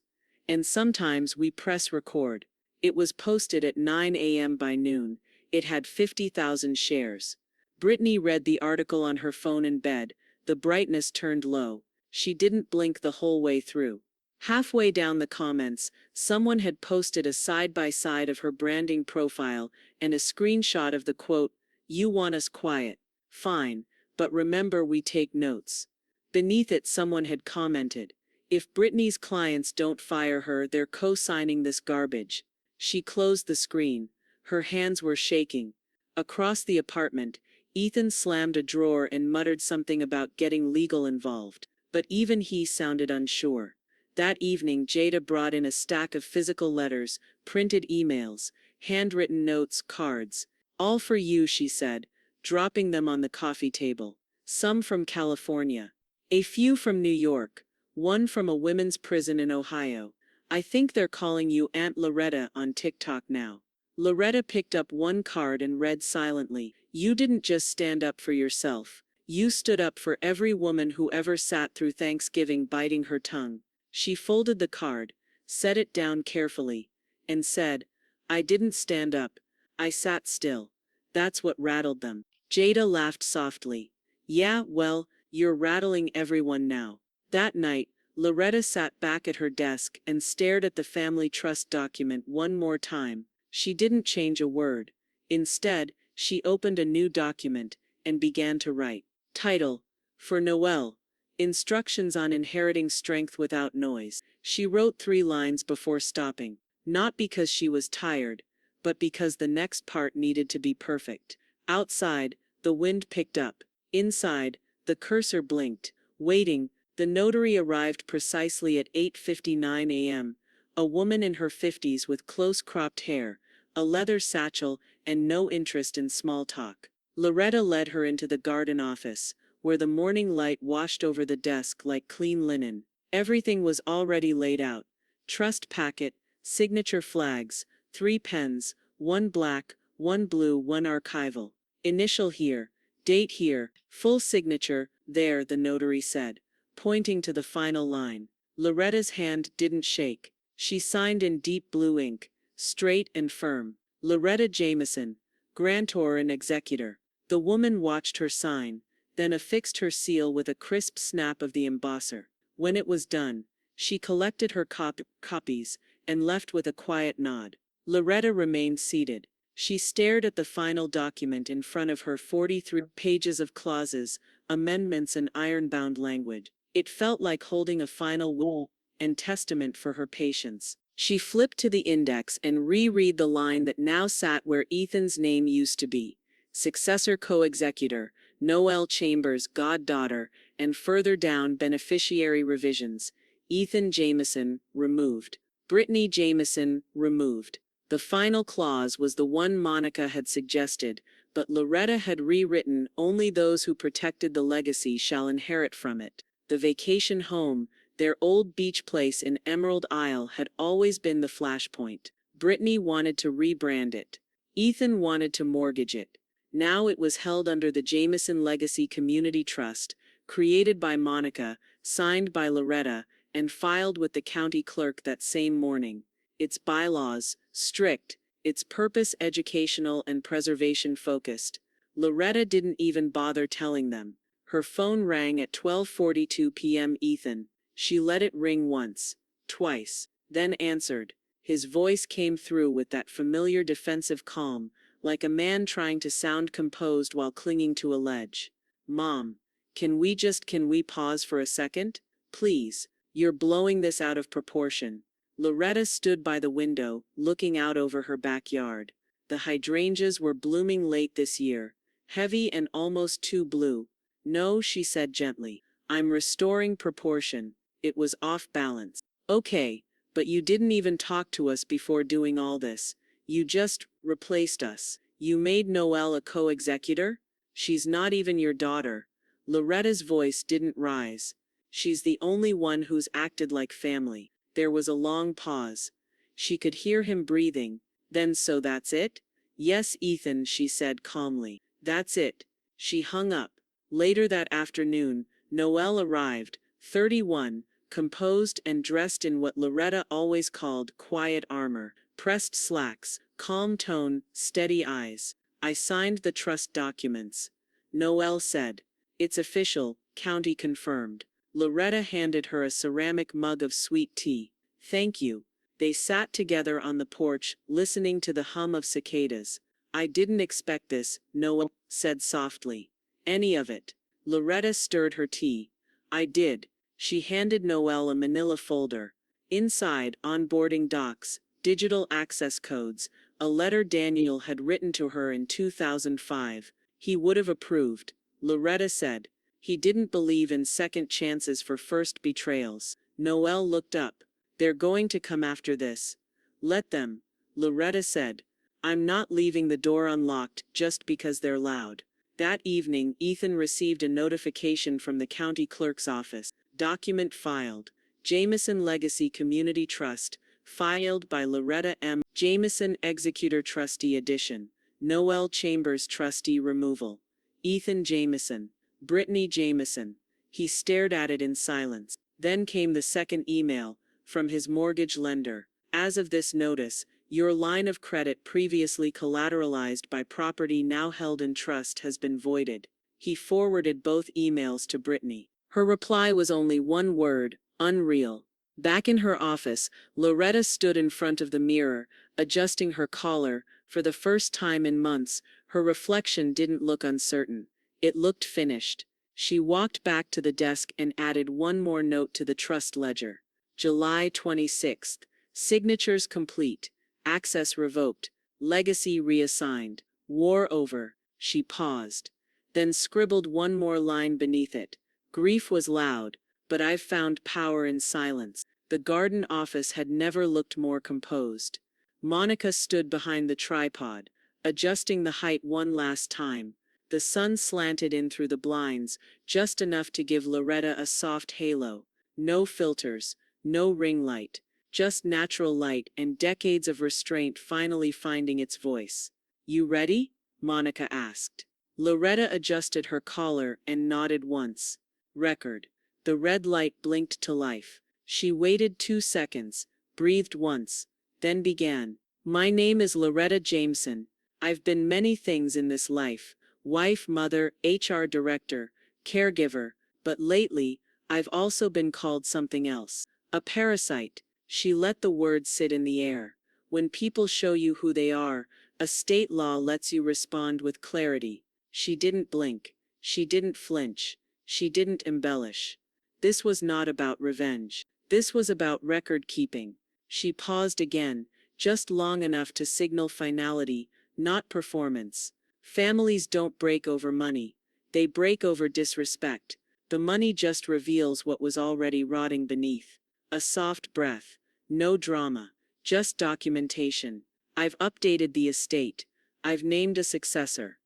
And sometimes we press record." It was posted at 9 a.m. By noon, it had 50,000 shares. Brittany read the article on her phone in bed, The brightness turned low. She didn't blink the whole way through. Halfway down the comments, someone had posted a side-by-side of her branding profile and a screenshot of the quote, "You want us quiet. Fine, but remember we take notes." Beneath it someone had commented, "If Britney's clients don't fire her, they're co-signing this garbage." She closed the screen. Her hands were shaking. Across the apartment, Ethan slammed a drawer and muttered something about getting legal involved. But even he sounded unsure. That evening, Jada brought in a stack of physical letters, printed emails, handwritten notes, cards. "All for you," she said, dropping them on the coffee table. Some from California. A few from New York. One from a women's prison in Ohio. "I think they're calling you Aunt Loretta on TikTok now." Loretta picked up one card and read silently, "You didn't just stand up for yourself. You stood up for every woman who ever sat through Thanksgiving biting her tongue." She folded the card, set it down carefully, and said, "I didn't stand up. I sat still." That's what rattled them. Jada laughed softly. "Yeah, well, you're rattling everyone now." That night, Loretta sat back at her desk and stared at the family trust document one more time. She didn't change a word. Instead, she opened a new document and began to write. Title: For Noelle. Instructions on inheriting strength without noise. She wrote 3 lines before stopping. Not because she was tired, but because the next part needed to be perfect. Outside, the wind picked up. Inside, the cursor blinked. Waiting, the notary arrived precisely at 8:59 a.m. A woman in her 50s with close-cropped hair, a leather satchel, and no interest in small talk. Loretta led her into the garden office, where the morning light washed over the desk like clean linen. Everything was already laid out. Trust packet, signature flags, 3 pens, 1 black, 1 blue, 1 archival. Initial here, date here, full signature, there, the notary said, pointing to the final line. Loretta's hand didn't shake. She signed in deep blue ink, straight and firm. Loretta Jameson, grantor and executor. The woman watched her sign, then affixed her seal with a crisp snap of the embosser. When it was done, she collected her copies and left with a quiet nod. Loretta remained seated. She stared at the final document in front of her, 43 pages of clauses, amendments and iron-bound language. It felt like holding a final will and testament for her patience. She flipped to the index and reread the line that now sat where Ethan's name used to be. Successor co-executor, Noelle Chambers, goddaughter, and further down beneficiary revisions. Ethan Jameson, removed. Britney Jameson, removed. The final clause was the one Monica had suggested, but Loretta had rewritten, "Only those who protected the legacy shall inherit from it." The vacation home, their old beach place in Emerald Isle, had always been the flashpoint. Britney wanted to rebrand it. Ethan wanted to mortgage it. Now it was held under the Jameson Legacy Community Trust, created by Monica, signed by Loretta, and filed with the county clerk that same morning. Its bylaws, strict, its purpose educational and preservation focused. Loretta didn't even bother telling them. Her phone rang at 12:42 p.m. Ethan. She let it ring once, twice, then answered. His voice came through with that familiar defensive calm, like a man trying to sound composed while clinging to a ledge. "Mom, can we pause for a second? Please, you're blowing this out of proportion." Loretta stood by the window, looking out over her backyard. The hydrangeas were blooming late this year, heavy and almost too blue. "No," she said gently. "I'm restoring proportion. It was off balance." "Okay, but you didn't even talk to us before doing all this. You just replaced us. You made Noelle a co-executor? She's not even your daughter." Loretta's voice didn't rise. "She's the only one who's acted like family." There was a long pause. She could hear him breathing. "Then so that's it?" "Yes, Ethan," she said calmly. "That's it." She hung up. Later that afternoon, Noelle arrived, 31, composed and dressed in what Loretta always called quiet armor. Pressed slacks, calm tone, steady eyes. "I signed the trust documents," Noelle said. "It's official, County confirmed. Loretta handed her a ceramic mug of sweet tea. Thank you. They sat together on the porch, listening to the hum of cicadas. I didn't expect this, Noel said softly. Any of it. Loretta stirred her tea. I did. She handed Noel a manila folder. Inside, onboarding docs, digital access codes, a letter Daniel had written to her in 2005. He would have approved, Loretta said. He didn't believe in second chances for first betrayals. Noel looked up. They're going to come after this. Let them, Loretta said. I'm not leaving the door unlocked just because they're loud. That evening, Ethan received a notification from the county clerk's office. Document filed. Jameson Legacy Community Trust, filed by Loretta M. Jameson Executor Trustee Addition. Noel Chambers Trustee Removal. Ethan Jameson. Brittany Jameson. He stared at it in silence. Then came the second email, from his mortgage lender. As of this notice, your line of credit previously collateralized by property now held in trust has been voided. He forwarded both emails to Brittany. Her reply was only one word, unreal. Back in her office, Loretta stood in front of the mirror, adjusting her collar. For the first time in months, her reflection didn't look uncertain. It looked finished. She walked back to the desk and added one more note to the trust ledger. July 26th. Signatures complete. Access revoked. Legacy reassigned. War over. She paused. Then scribbled one more line beneath it. Grief was loud, but I've found power in silence. The garden office had never looked more composed. Monica stood behind the tripod, adjusting the height one last time. The sun slanted in through the blinds, just enough to give Loretta a soft halo. No filters, no ring light, just natural light and decades of restraint finally finding its voice. You ready? Monica asked. Loretta adjusted her collar and nodded once. Record. The red light blinked to life. She waited 2 seconds, breathed once, then began. My name is Loretta Jameson. I've been many things in this life. Wife, mother, HR director, caregiver, but lately, I've also been called something else. A parasite. She let the words sit in the air. When people show you who they are, a state law lets you respond with clarity. She didn't blink. She didn't flinch. She didn't embellish. This was not about revenge. This was about record keeping. She paused again, just long enough to signal finality, not performance. Families don't break over money. They break over disrespect. The money just reveals what was already rotting beneath. A soft breath. No drama. Just documentation. I've updated the estate. I've named a successor.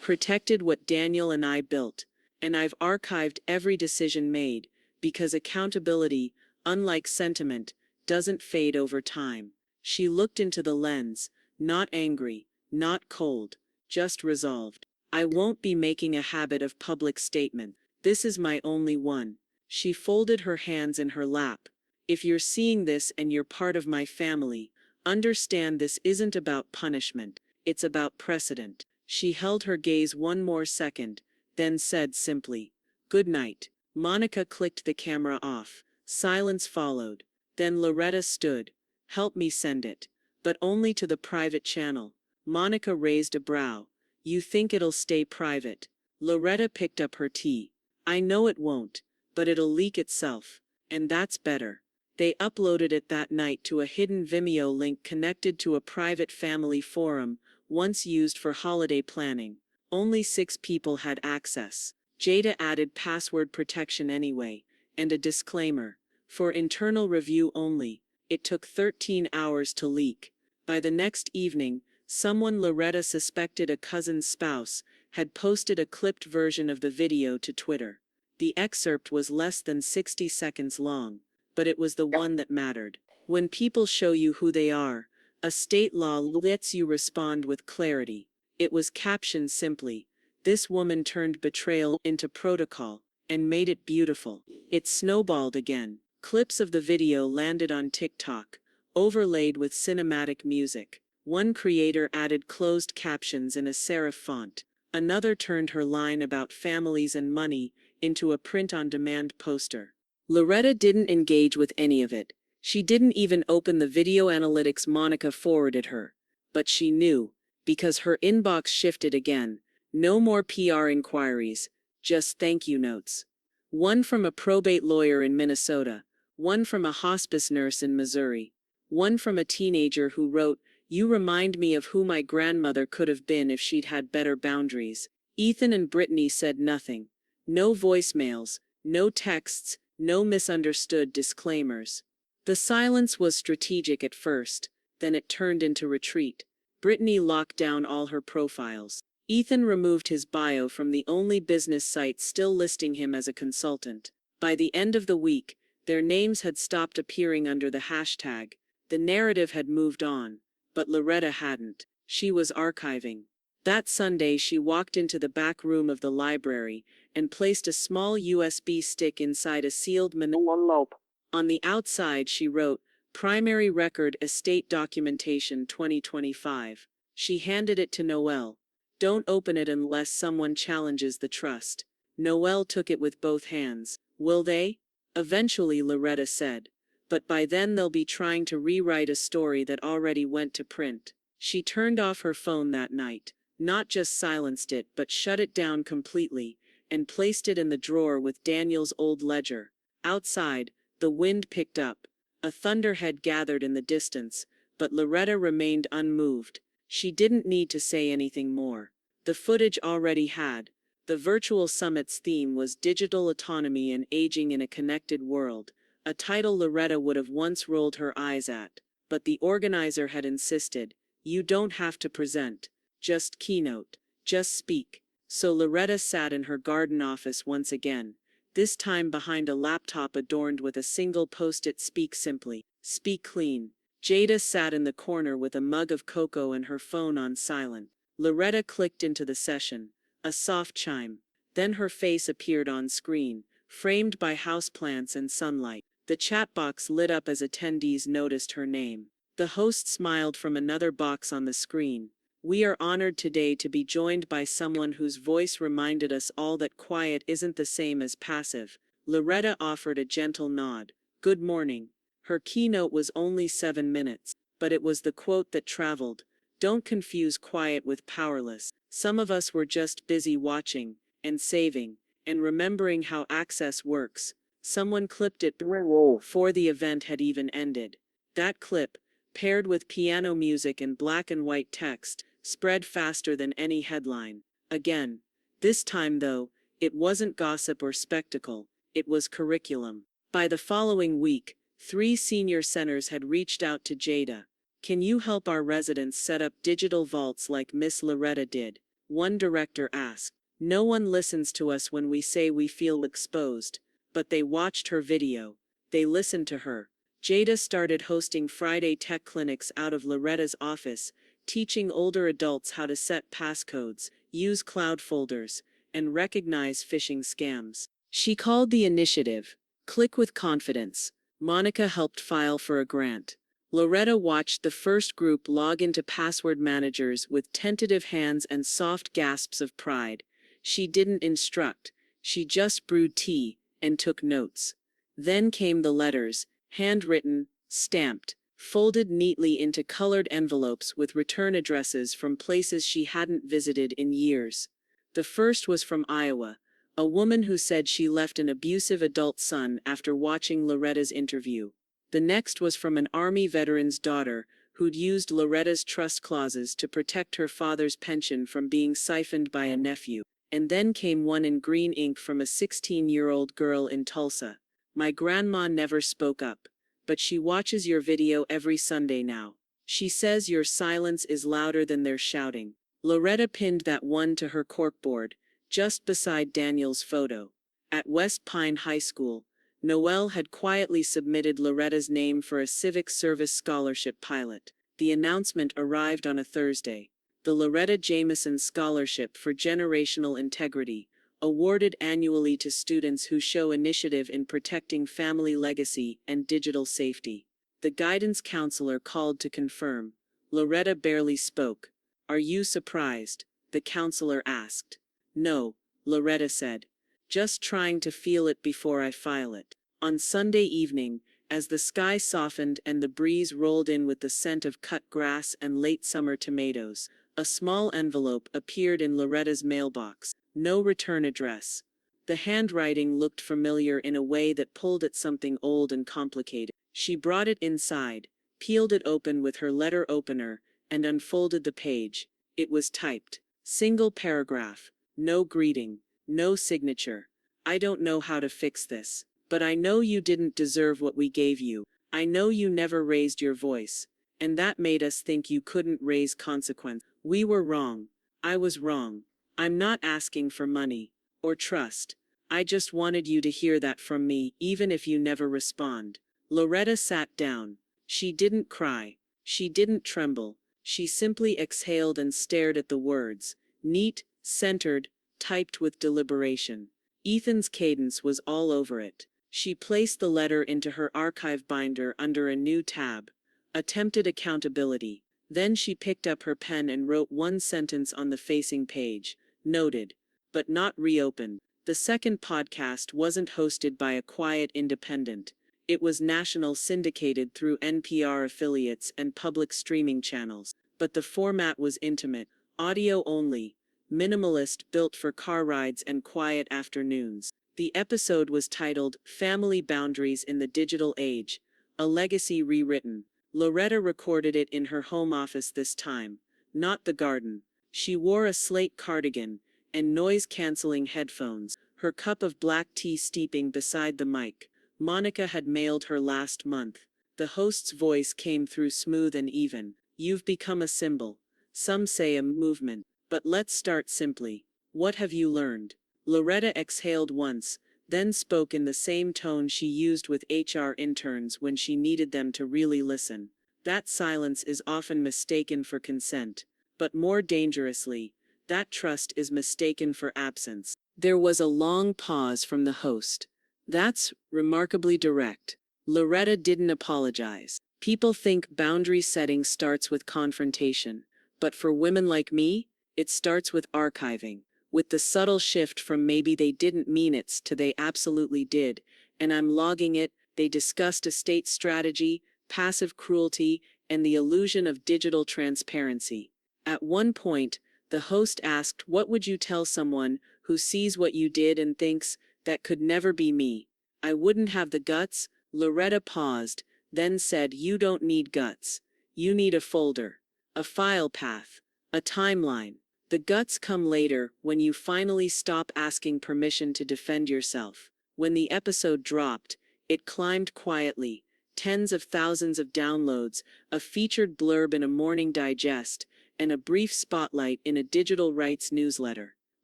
Protected what Daniel and I built. And I've archived every decision made, because accountability, unlike sentiment, doesn't fade over time. She looked into the lens, not angry, not cold, just resolved. I won't be making a habit of public statement. This is my only one. She folded her hands in her lap. If you're seeing this and you're part of my family, understand this isn't about punishment. It's about precedent. She held her gaze one more second, then said simply, "Good night." Monica clicked the camera off. Silence followed. Then Loretta stood. "Help me send it." But only to the private channel. Monica raised a brow. "You think it'll stay private?" Loretta picked up her tea. "I know it won't, but it'll leak itself. And that's better." They uploaded it that night to a hidden Vimeo link connected to a private family forum, once used for holiday planning. Only 6 people had access. Jada added password protection anyway, and a disclaimer. For internal review only. It took 13 hours to leak. By the next evening, someone Loretta suspected a cousin's spouse had posted a clipped version of the video to Twitter. The excerpt was less than 60 seconds long, but it was the one that mattered. When people show you who they are, a state law lets you respond with clarity. It was captioned simply, "This woman turned betrayal into protocol," and made it beautiful. It snowballed again. Clips of the video landed on TikTok, overlaid with cinematic music. One creator added closed captions in a serif font. Another turned her line about families and money into a print-on-demand poster. Loretta didn't engage with any of it. She didn't even open the video analytics Monica forwarded her. But she knew, because her inbox shifted again. No more PR inquiries, just thank you notes. One from a probate lawyer in Minnesota, one from a hospice nurse in Missouri, one from a teenager who wrote, "You remind me of who my grandmother could have been if she'd had better boundaries." Ethan and Brittany said nothing. No voicemails, no texts, no misunderstood disclaimers. The silence was strategic at first, then it turned into retreat. Brittany locked down all her profiles. Ethan removed his bio from the only business site still listing him as a consultant. By the end of the week, their names had stopped appearing under the hashtag. The narrative had moved on, but Loretta hadn't. She was archiving. That Sunday she walked into the back room of the library and placed a small USB stick inside a sealed manila envelope. On the outside she wrote, "Primary Record Estate Documentation 2025. She handed it to Noelle. "Don't open it unless someone challenges the trust." Noelle took it with both hands. "Will they?" Eventually, Loretta said. "But by then they'll be trying to rewrite a story that already went to print." She turned off her phone that night. Not just silenced it, but shut it down completely, and placed it in the drawer with Daniel's old ledger. Outside, the wind picked up. A thunderhead gathered in the distance, but Loretta remained unmoved. She didn't need to say anything more. The footage already had. The virtual summit's theme was digital autonomy and aging in a connected world, a title Loretta would have once rolled her eyes at. But the organizer had insisted, "You don't have to present. Just keynote. Just speak." So Loretta sat in her garden office once again, this time behind a laptop adorned with a single post-it, "Speak simply. Speak clean." Jada sat in the corner with a mug of cocoa and her phone on silent. Loretta clicked into the session. A soft chime. Then her face appeared on screen, framed by houseplants and sunlight. The chat box lit up as attendees noticed her name. The host smiled from another box on the screen. "We are honored today to be joined by someone whose voice reminded us all that quiet isn't the same as passive." Loretta offered a gentle nod. "Good morning." Her keynote was only 7 minutes, but it was the quote that traveled. Don't confuse quiet with powerless. Some of us were just busy watching, and saving, and remembering how access works. Someone clipped it before the event had even ended. That clip, paired with piano music and black and white text, spread faster than any headline. Again. This time though, it wasn't gossip or spectacle, it was curriculum. By the following week, 3 senior centers had reached out to Jada. "Can you help our residents set up digital vaults like Miss Loretta did?" One director asked. "No one listens to us when we say we feel exposed." But they watched her video. They listened to her. Jada started hosting Friday tech clinics out of Loretta's office, teaching older adults how to set passcodes, use cloud folders, and recognize phishing scams. She called the initiative "Click with Confidence." Monica helped file for a grant. Loretta watched the first group log into password managers with tentative hands and soft gasps of pride. She didn't instruct, she just brewed tea and took notes. Then came the letters, handwritten, stamped, folded neatly into colored envelopes with return addresses from places she hadn't visited in years. The first was from Iowa, a woman who said she left an abusive adult son after watching Loretta's interview. The next was from an Army veteran's daughter who'd used Loretta's trust clauses to protect her father's pension from being siphoned by a nephew. And then came one in green ink from a 16-year-old girl in Tulsa. "My grandma never spoke up, but she watches your video every Sunday now. She says your silence is louder than their shouting." Loretta pinned that one to her corkboard, just beside Daniel's photo. At West Pine High School, Noelle had quietly submitted Loretta's name for a civic service scholarship pilot. The announcement arrived on a Thursday. The Loretta Jameson Scholarship for Generational Integrity, awarded annually to students who show initiative in protecting family legacy and digital safety. The guidance counselor called to confirm. Loretta barely spoke. "Are you surprised?" the counselor asked. "No," Loretta said. Just trying to feel it before I file it. On Sunday evening, as the sky softened and the breeze rolled in with the scent of cut grass and late summer tomatoes, a small envelope appeared in Loretta's mailbox. No return address. The handwriting looked familiar in a way that pulled at something old and complicated. She brought it inside, peeled it open with her letter opener, and unfolded the page. It was typed. Single paragraph. No greeting. No signature. I don't know how to fix this. But I know you didn't deserve what we gave you. I know you never raised your voice. And that made us think you couldn't raise consequence. We were wrong. I was wrong. I'm not asking for money. Or trust. I just wanted you to hear that from me, even if you never respond. Loretta sat down. She didn't cry. She didn't tremble. She simply exhaled and stared at the words. Neat, centered, typed with deliberation. Ethan's cadence was all over it. She placed the letter into her archive binder under a new tab. Attempted accountability. Then she picked up her pen and wrote one sentence on the facing page. Noted. But not reopened. The second podcast wasn't hosted by a quiet independent. It was national, syndicated through NPR affiliates and public streaming channels. But the format was intimate, audio only, minimalist, built for car rides and quiet afternoons. The episode was titled Family Boundaries in the Digital Age, a Legacy Rewritten. Loretta recorded it in her home office this time, not the garden. She wore a slate cardigan and noise-canceling headphones, her cup of black tea steeping beside the mic. Monica had mailed her last month. The host's voice came through smooth and even. You've become a symbol. Some say a movement. But let's start simply. What have you learned? Loretta exhaled once, then spoke in the same tone she used with HR interns when she needed them to really listen. That silence is often mistaken for consent. But more dangerously, that trust is mistaken for absence. There was a long pause from the host. That's remarkably direct. Loretta didn't apologize. People think boundary setting starts with confrontation. But for women like me, it starts with archiving. With the subtle shift from maybe they didn't mean it to they absolutely did. And I'm logging it. They discussed estate strategy, passive cruelty, and the illusion of digital transparency. At one point, the host asked, what would you tell someone who sees what you did and thinks, that could never be me? I wouldn't have the guts. Loretta paused, then said, you don't need guts. You need a folder, a file path, a timeline. The guts come later, when you finally stop asking permission to defend yourself. When the episode dropped, it climbed quietly, tens of thousands of downloads, a featured blurb in a morning digest, and a brief spotlight in a digital rights newsletter.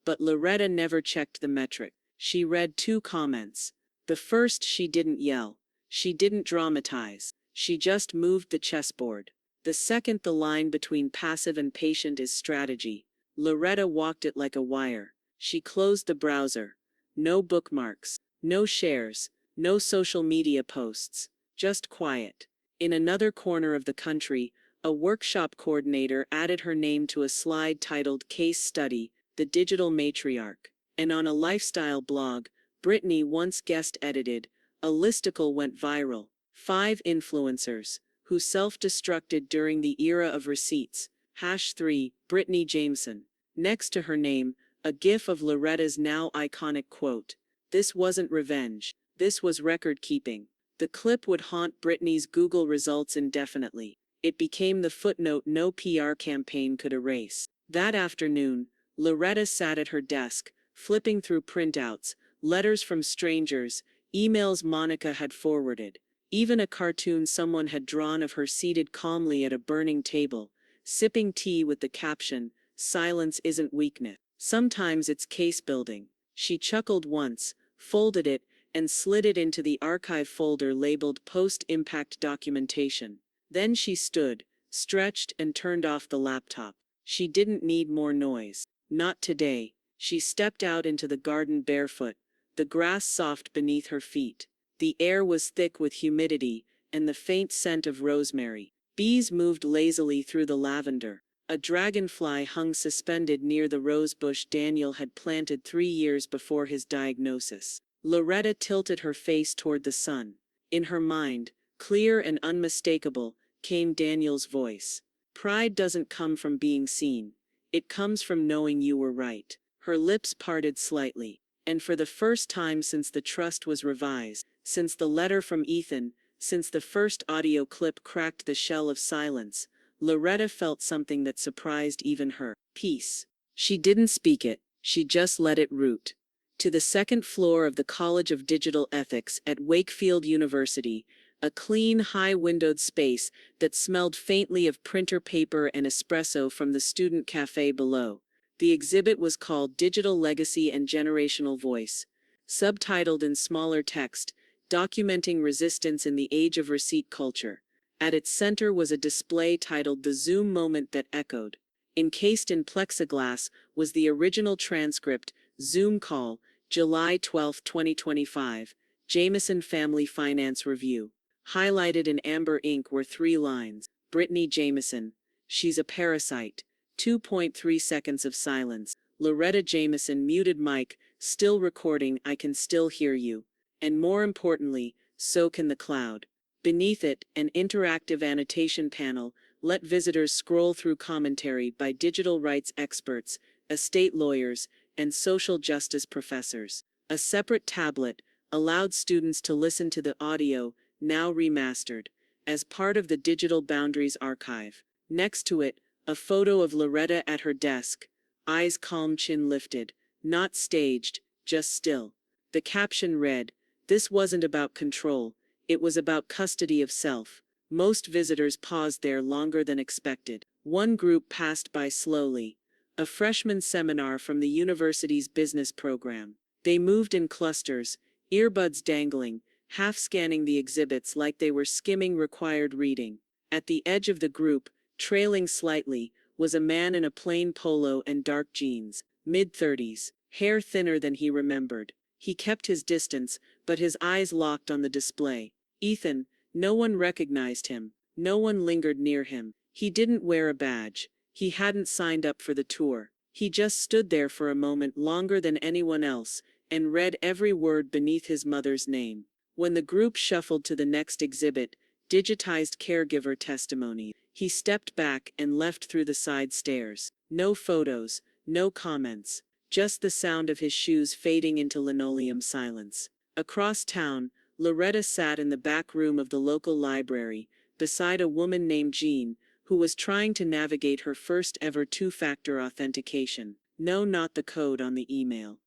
But Loretta never checked the metric. She read 2 comments. The first, she didn't yell. She didn't dramatize. She just moved the chessboard. The second, the line between passive and patient is strategy. Loretta walked it like a wire. She closed the browser. No bookmarks. No shares. No social media posts. Just quiet. In another corner of the country, a workshop coordinator added her name to a slide titled Case Study, The Digital Matriarch. And on a lifestyle blog, Brittany once guest-edited, a listicle went viral. 5 influencers who self-destructed during the era of receipts. #3, Brittany Jameson. Next to her name, a gif of Loretta's now iconic quote. This wasn't revenge. This was record-keeping. The clip would haunt Brittany's Google results indefinitely. It became the footnote no PR campaign could erase. That afternoon, Loretta sat at her desk, flipping through printouts, letters from strangers, emails Monica had forwarded, even a cartoon someone had drawn of her seated calmly at a burning table, sipping tea with the caption, "Silence isn't weakness. Sometimes it's case building." She chuckled once, folded it, and slid it into the archive folder labeled Post-Impact Documentation. Then she stood, stretched, and turned off the laptop. She didn't need more noise. Not today. She stepped out into the garden barefoot, the grass soft beneath her feet. The air was thick with humidity and the faint scent of rosemary. Bees moved lazily through the lavender. A dragonfly hung suspended near the rosebush Daniel had planted 3 years before his diagnosis. Loretta tilted her face toward the sun. In her mind, clear and unmistakable, came Daniel's voice. Pride doesn't come from being seen. It comes from knowing you were right. Her lips parted slightly. And for the first time since the trust was revised, since the letter from Ethan, since the first audio clip cracked the shell of silence, Loretta felt something that surprised even her. Peace. She didn't speak it, she just let it root. To the second floor of the College of Digital Ethics at Wakefield University, a clean, high-windowed space that smelled faintly of printer paper and espresso from the student cafe below. The exhibit was called Digital Legacy and Generational Voice, subtitled in smaller text, documenting resistance in the age of receipt culture. At its center was a display titled The Zoom Moment That Echoed. Encased in plexiglass was the original transcript, Zoom Call, July 12, 2025, Jameson Family Finance Review. Highlighted in amber ink were 3 lines. Brittany Jameson, she's a parasite. 2.3 seconds of silence. Loretta Jameson muted mic, still recording, I can still hear you. And more importantly, so can the cloud. Beneath it, an interactive annotation panel let visitors scroll through commentary by digital rights experts, estate lawyers, and social justice professors. A separate tablet allowed students to listen to the audio, now remastered, as part of the Digital Boundaries Archive. Next to it, a photo of Loretta at her desk, eyes calm, chin lifted, not staged, just still. The caption read, "This wasn't about control, it was about custody of self." Most visitors paused there longer than expected. One group passed by slowly, a freshman seminar from the university's business program. They moved in clusters, earbuds dangling, half scanning the exhibits like they were skimming required reading. At the edge of the group, trailing slightly, was a man in a plain polo and dark jeans, mid-30s, hair thinner than he remembered. He kept his distance, but his eyes locked on the display. Ethan. No one recognized him. No one lingered near him. He didn't wear a badge. He hadn't signed up for the tour. He just stood there for a moment longer than anyone else, and read every word beneath his mother's name. When the group shuffled to the next exhibit, digitized caregiver testimony, he stepped back and left through the side stairs. No photos, no comments, just the sound of his shoes fading into linoleum silence. Across town, Loretta sat in the back room of the local library, beside a woman named Jean, who was trying to navigate her first ever 2-factor authentication. No, not the code on the email.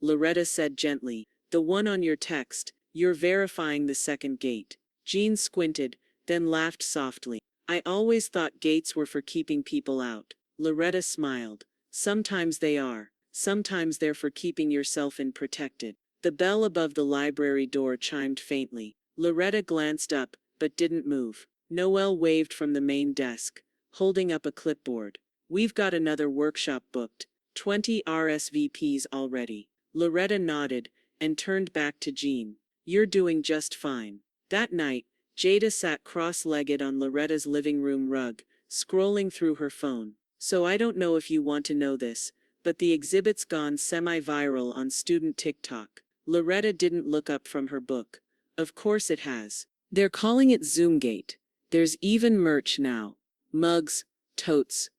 Loretta said gently. The one on your text. You're verifying the second gate. Jean squinted, then laughed softly. I always thought gates were for keeping people out. Loretta smiled. Sometimes they are. Sometimes they're for keeping yourself in protected. The bell above the library door chimed faintly. Loretta glanced up, but didn't move. Noelle waved from the main desk, holding up a clipboard. We've got another workshop booked. 20 RSVPs already. Loretta nodded, and turned back to Jean. You're doing just fine. That night, Jada sat cross-legged on Loretta's living room rug, scrolling through her phone. So I don't know if you want to know this, but the exhibit's gone semi-viral on student TikTok. Loretta didn't look up from her book. Of course it has. They're calling it Zoomgate. There's even merch now. Mugs, totes.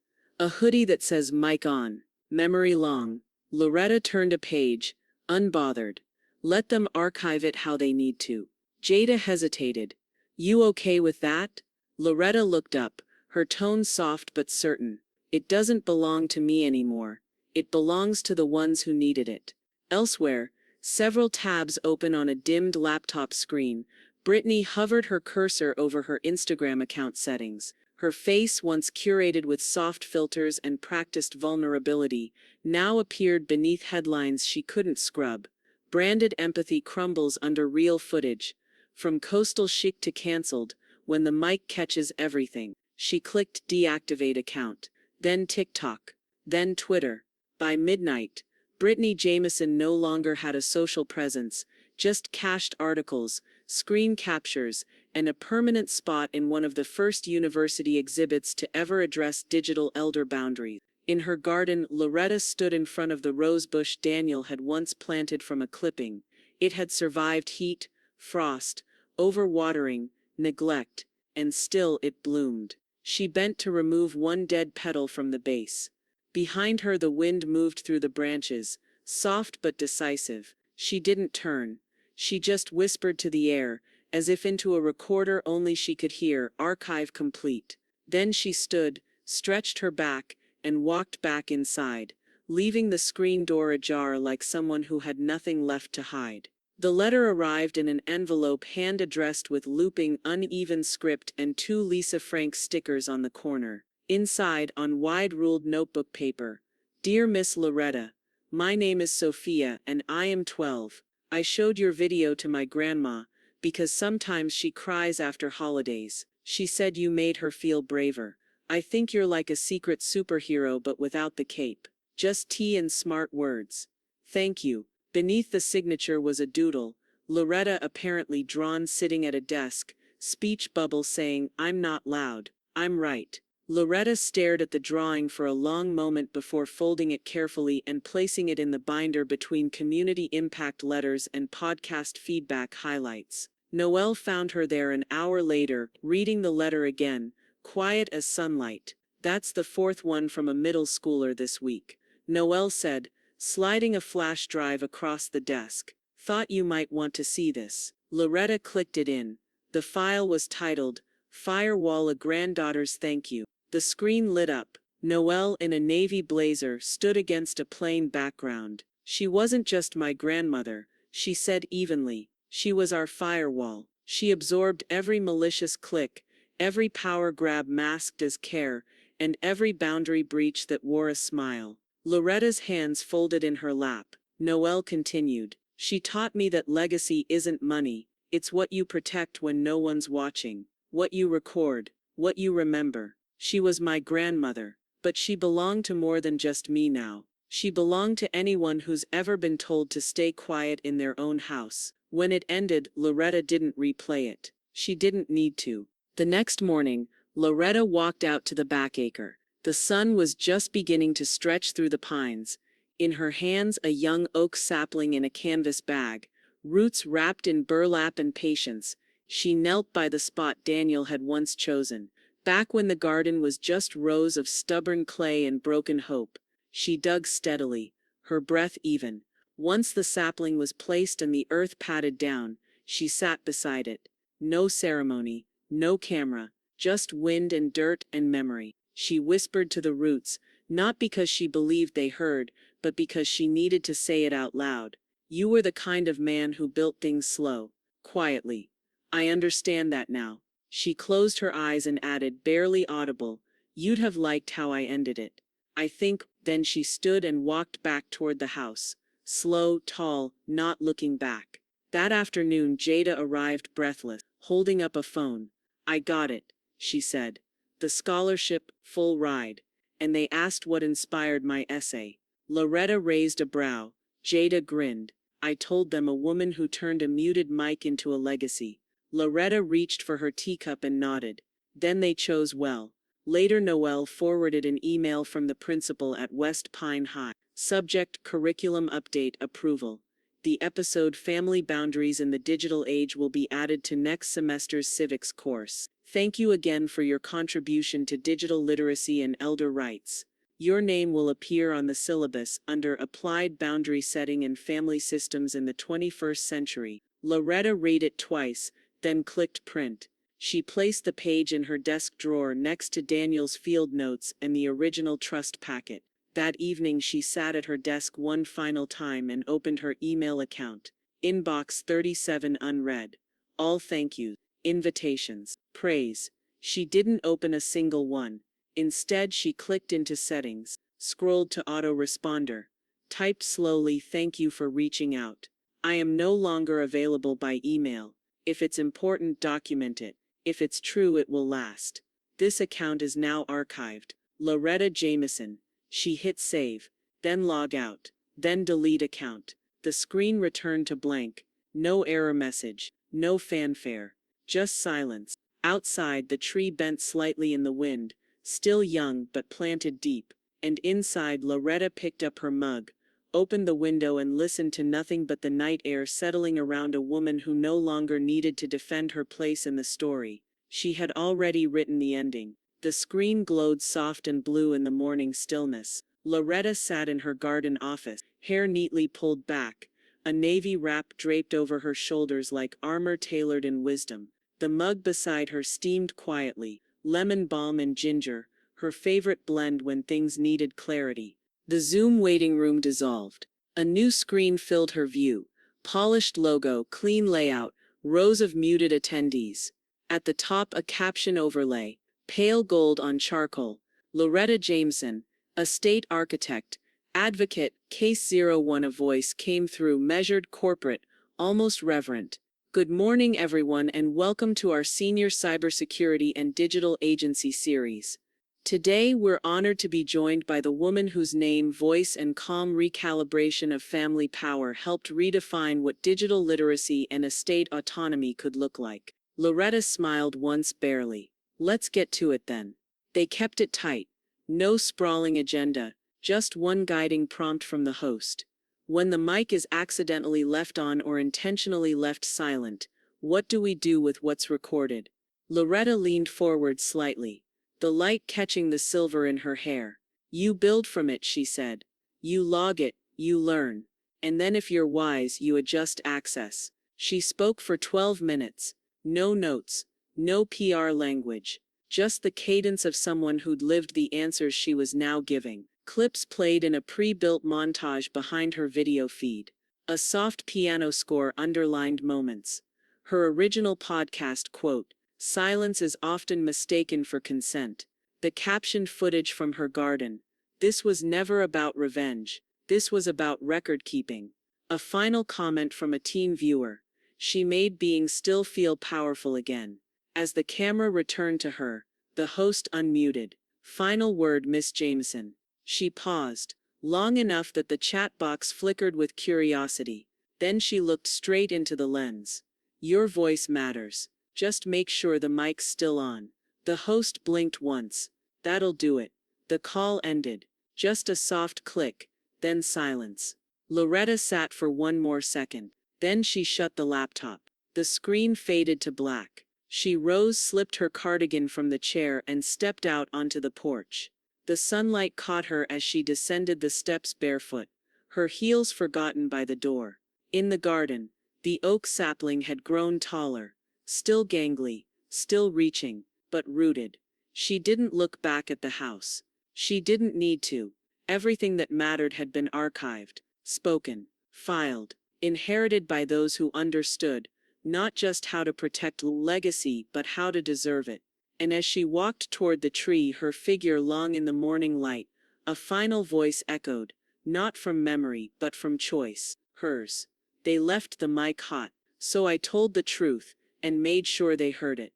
A hoodie that says mic on, memory long. Loretta turned a page, unbothered. Let them archive it how they need to. Jada hesitated. You okay with that? Loretta looked up, her tone soft but certain. It doesn't belong to me anymore. It belongs to the ones who needed it. Elsewhere, several tabs open on a dimmed laptop screen. Brittany hovered her cursor over her Instagram account settings. Her face, once curated with soft filters and practiced vulnerability, now appeared beneath headlines she couldn't scrub. Branded empathy crumbles under real footage. From coastal chic to cancelled, when the mic catches everything. She clicked deactivate account. Then TikTok. Then Twitter. By midnight, Brittany Jameson no longer had a social presence, just cached articles, screen captures, and a permanent spot in one of the first university exhibits to ever address digital elder boundaries. In her garden, Loretta stood in front of the rosebush Daniel had once planted from a clipping. It had survived heat, frost, overwatering, neglect, and still it bloomed. She bent to remove one dead petal from the base. Behind her the wind moved through the branches, soft but decisive. She didn't turn. She just whispered to the air, as if into a recorder only she could hear, archive complete. Then she stood, stretched her back, and walked back inside, leaving the screen door ajar like someone who had nothing left to hide. The letter arrived in an envelope hand-addressed with looping, uneven script and 2 Lisa Frank stickers on the corner. Inside, on wide-ruled notebook paper, "Dear Miss Loretta, my name is Sophia and I am 12. I showed your video to my grandma, because sometimes she cries after holidays. She said you made her feel braver. I think you're like a secret superhero but without the cape. Just tea and smart words. Thank you." Beneath the signature was a doodle, Loretta apparently drawn sitting at a desk, speech bubble saying, "I'm not loud, I'm right." Loretta stared at the drawing for a long moment before folding it carefully and placing it in the binder between community impact letters and podcast feedback highlights. Noelle found her there an hour later, reading the letter again, quiet as sunlight. "That's the 4th one from a middle schooler this week," Noelle said, sliding a flash drive across the desk. "Thought you might want to see this." Loretta clicked it in. The file was titled, "Firewall, a Granddaughter's Thank You." The screen lit up. Noelle, in a navy blazer, stood against a plain background. "She wasn't just my grandmother," she said evenly. "She was our firewall." She absorbed every malicious click, every power grab masked as care, and every boundary breach that wore a smile. Loretta's hands folded in her lap. Noelle continued, "She taught me that legacy isn't money, it's what you protect when no one's watching, what you record, what you remember." She was my grandmother, but she belonged to more than just me now. She belonged to anyone who's ever been told to stay quiet in their own house. When it ended, Loretta didn't replay it. She didn't need to. The next morning, Loretta walked out to the back acre. The sun was just beginning to stretch through the pines. In her hands, a young oak sapling in a canvas bag, roots wrapped in burlap and patience. She knelt by the spot Daniel had once chosen. Back when the garden was just rows of stubborn clay and broken hope, she dug steadily, her breath even. Once the sapling was placed and the earth patted down, she sat beside it. No ceremony, no camera, just wind and dirt and memory. She whispered to the roots, not because she believed they heard, but because she needed to say it out loud. "You were the kind of man who built things slow, quietly. I understand that now." She closed her eyes and added, barely audible, "You'd have liked how I ended it. I think." Then she stood and walked back toward the house, slow, tall, not looking back. That afternoon Jada arrived breathless, holding up a phone. "I got it," she said. "The scholarship, full ride." "And they asked what inspired my essay." Loretta raised a brow. Jada grinned. "I told them a woman who turned a muted mic into a legacy." Loretta reached for her teacup and nodded. "Then they chose well." Later Noelle forwarded an email from the principal at West Pine High. Subject: Curriculum Update Approval. The episode "Family Boundaries in the Digital Age" will be added to next semester's civics course. Thank you again for your contribution to digital literacy and elder rights. Your name will appear on the syllabus under Applied Boundary Setting and Family Systems in the 21st Century. Loretta read it twice, then clicked print. She placed the page in her desk drawer next to Daniel's field notes and the original trust packet. That evening she sat at her desk one final time and opened her email account. Inbox 37 unread. All thank yous, invitations, praise. She didn't open a single one. Instead she clicked into settings, scrolled to autoresponder, typed slowly, "Thank you for reaching out. I am no longer available by email. If it's important, document it. If it's true, it will last. This account is now archived. Loretta Jameson." She hit save, then log out, then delete account. The screen returned to blank. No error message, no fanfare. Just silence. Outside, the tree bent slightly in the wind, still young but planted deep, and inside Loretta picked up her mug, opened the window and listened to nothing but the night air settling around a woman who no longer needed to defend her place in the story. She had already written the ending. The screen glowed soft and blue in the morning stillness. Loretta sat in her garden office, hair neatly pulled back, a navy wrap draped over her shoulders like armor tailored in wisdom. The mug beside her steamed quietly, lemon balm and ginger, her favorite blend when things needed clarity. The Zoom waiting room dissolved. A new screen filled her view. Polished logo, clean layout, rows of muted attendees. At the top, a caption overlay, pale gold on charcoal. Loretta Jameson, a state architect, advocate, case 01. A voice came through, measured, corporate, almost reverent. Good morning, everyone, and welcome to our Senior Cybersecurity and Digital Agency series. Today, we're honored to be joined by the woman whose name, voice, and calm recalibration of family power helped redefine what digital literacy and estate autonomy could look like. Loretta smiled once barely. Let's get to it then. They kept it tight. No sprawling agenda, just one guiding prompt from the host. When the mic is accidentally left on or intentionally left silent, what do we do with what's recorded? Loretta leaned forward slightly, the light catching the silver in her hair. You build from it, she said. You log it, you learn. And then if you're wise, you adjust access. She spoke for 12 minutes. No notes, no PR language. Just the cadence of someone who'd lived the answers she was now giving. Clips played in a pre-built montage behind her video feed. A soft piano score underlined moments. Her original podcast quote, "Silence is often mistaken for consent." The captioned footage from her garden. This was never about revenge. This was about record keeping. A final comment from a teen viewer. She made being still feel powerful again. As the camera returned to her, the host unmuted. Final word, Miss Jameson. She paused, long enough that the chat box flickered with curiosity. Then she looked straight into the lens. Your voice matters. Just make sure the mic's still on. The host blinked once. That'll do it. The call ended. Just a soft click, then silence. Loretta sat for one more second. Then she shut the laptop. The screen faded to black. She rose, slipped her cardigan from the chair, and stepped out onto the porch. The sunlight caught her as she descended the steps barefoot, her heels forgotten by the door. In the garden, the oak sapling had grown taller, still gangly, still reaching, but rooted. She didn't look back at the house. She didn't need to. Everything that mattered had been archived, spoken, filed, inherited by those who understood, not just how to protect legacy, but how to deserve it. And as she walked toward the tree, her figure long in the morning light, a final voice echoed, not from memory, but from choice, hers. They left the mic hot, so I told the truth, and made sure they heard it.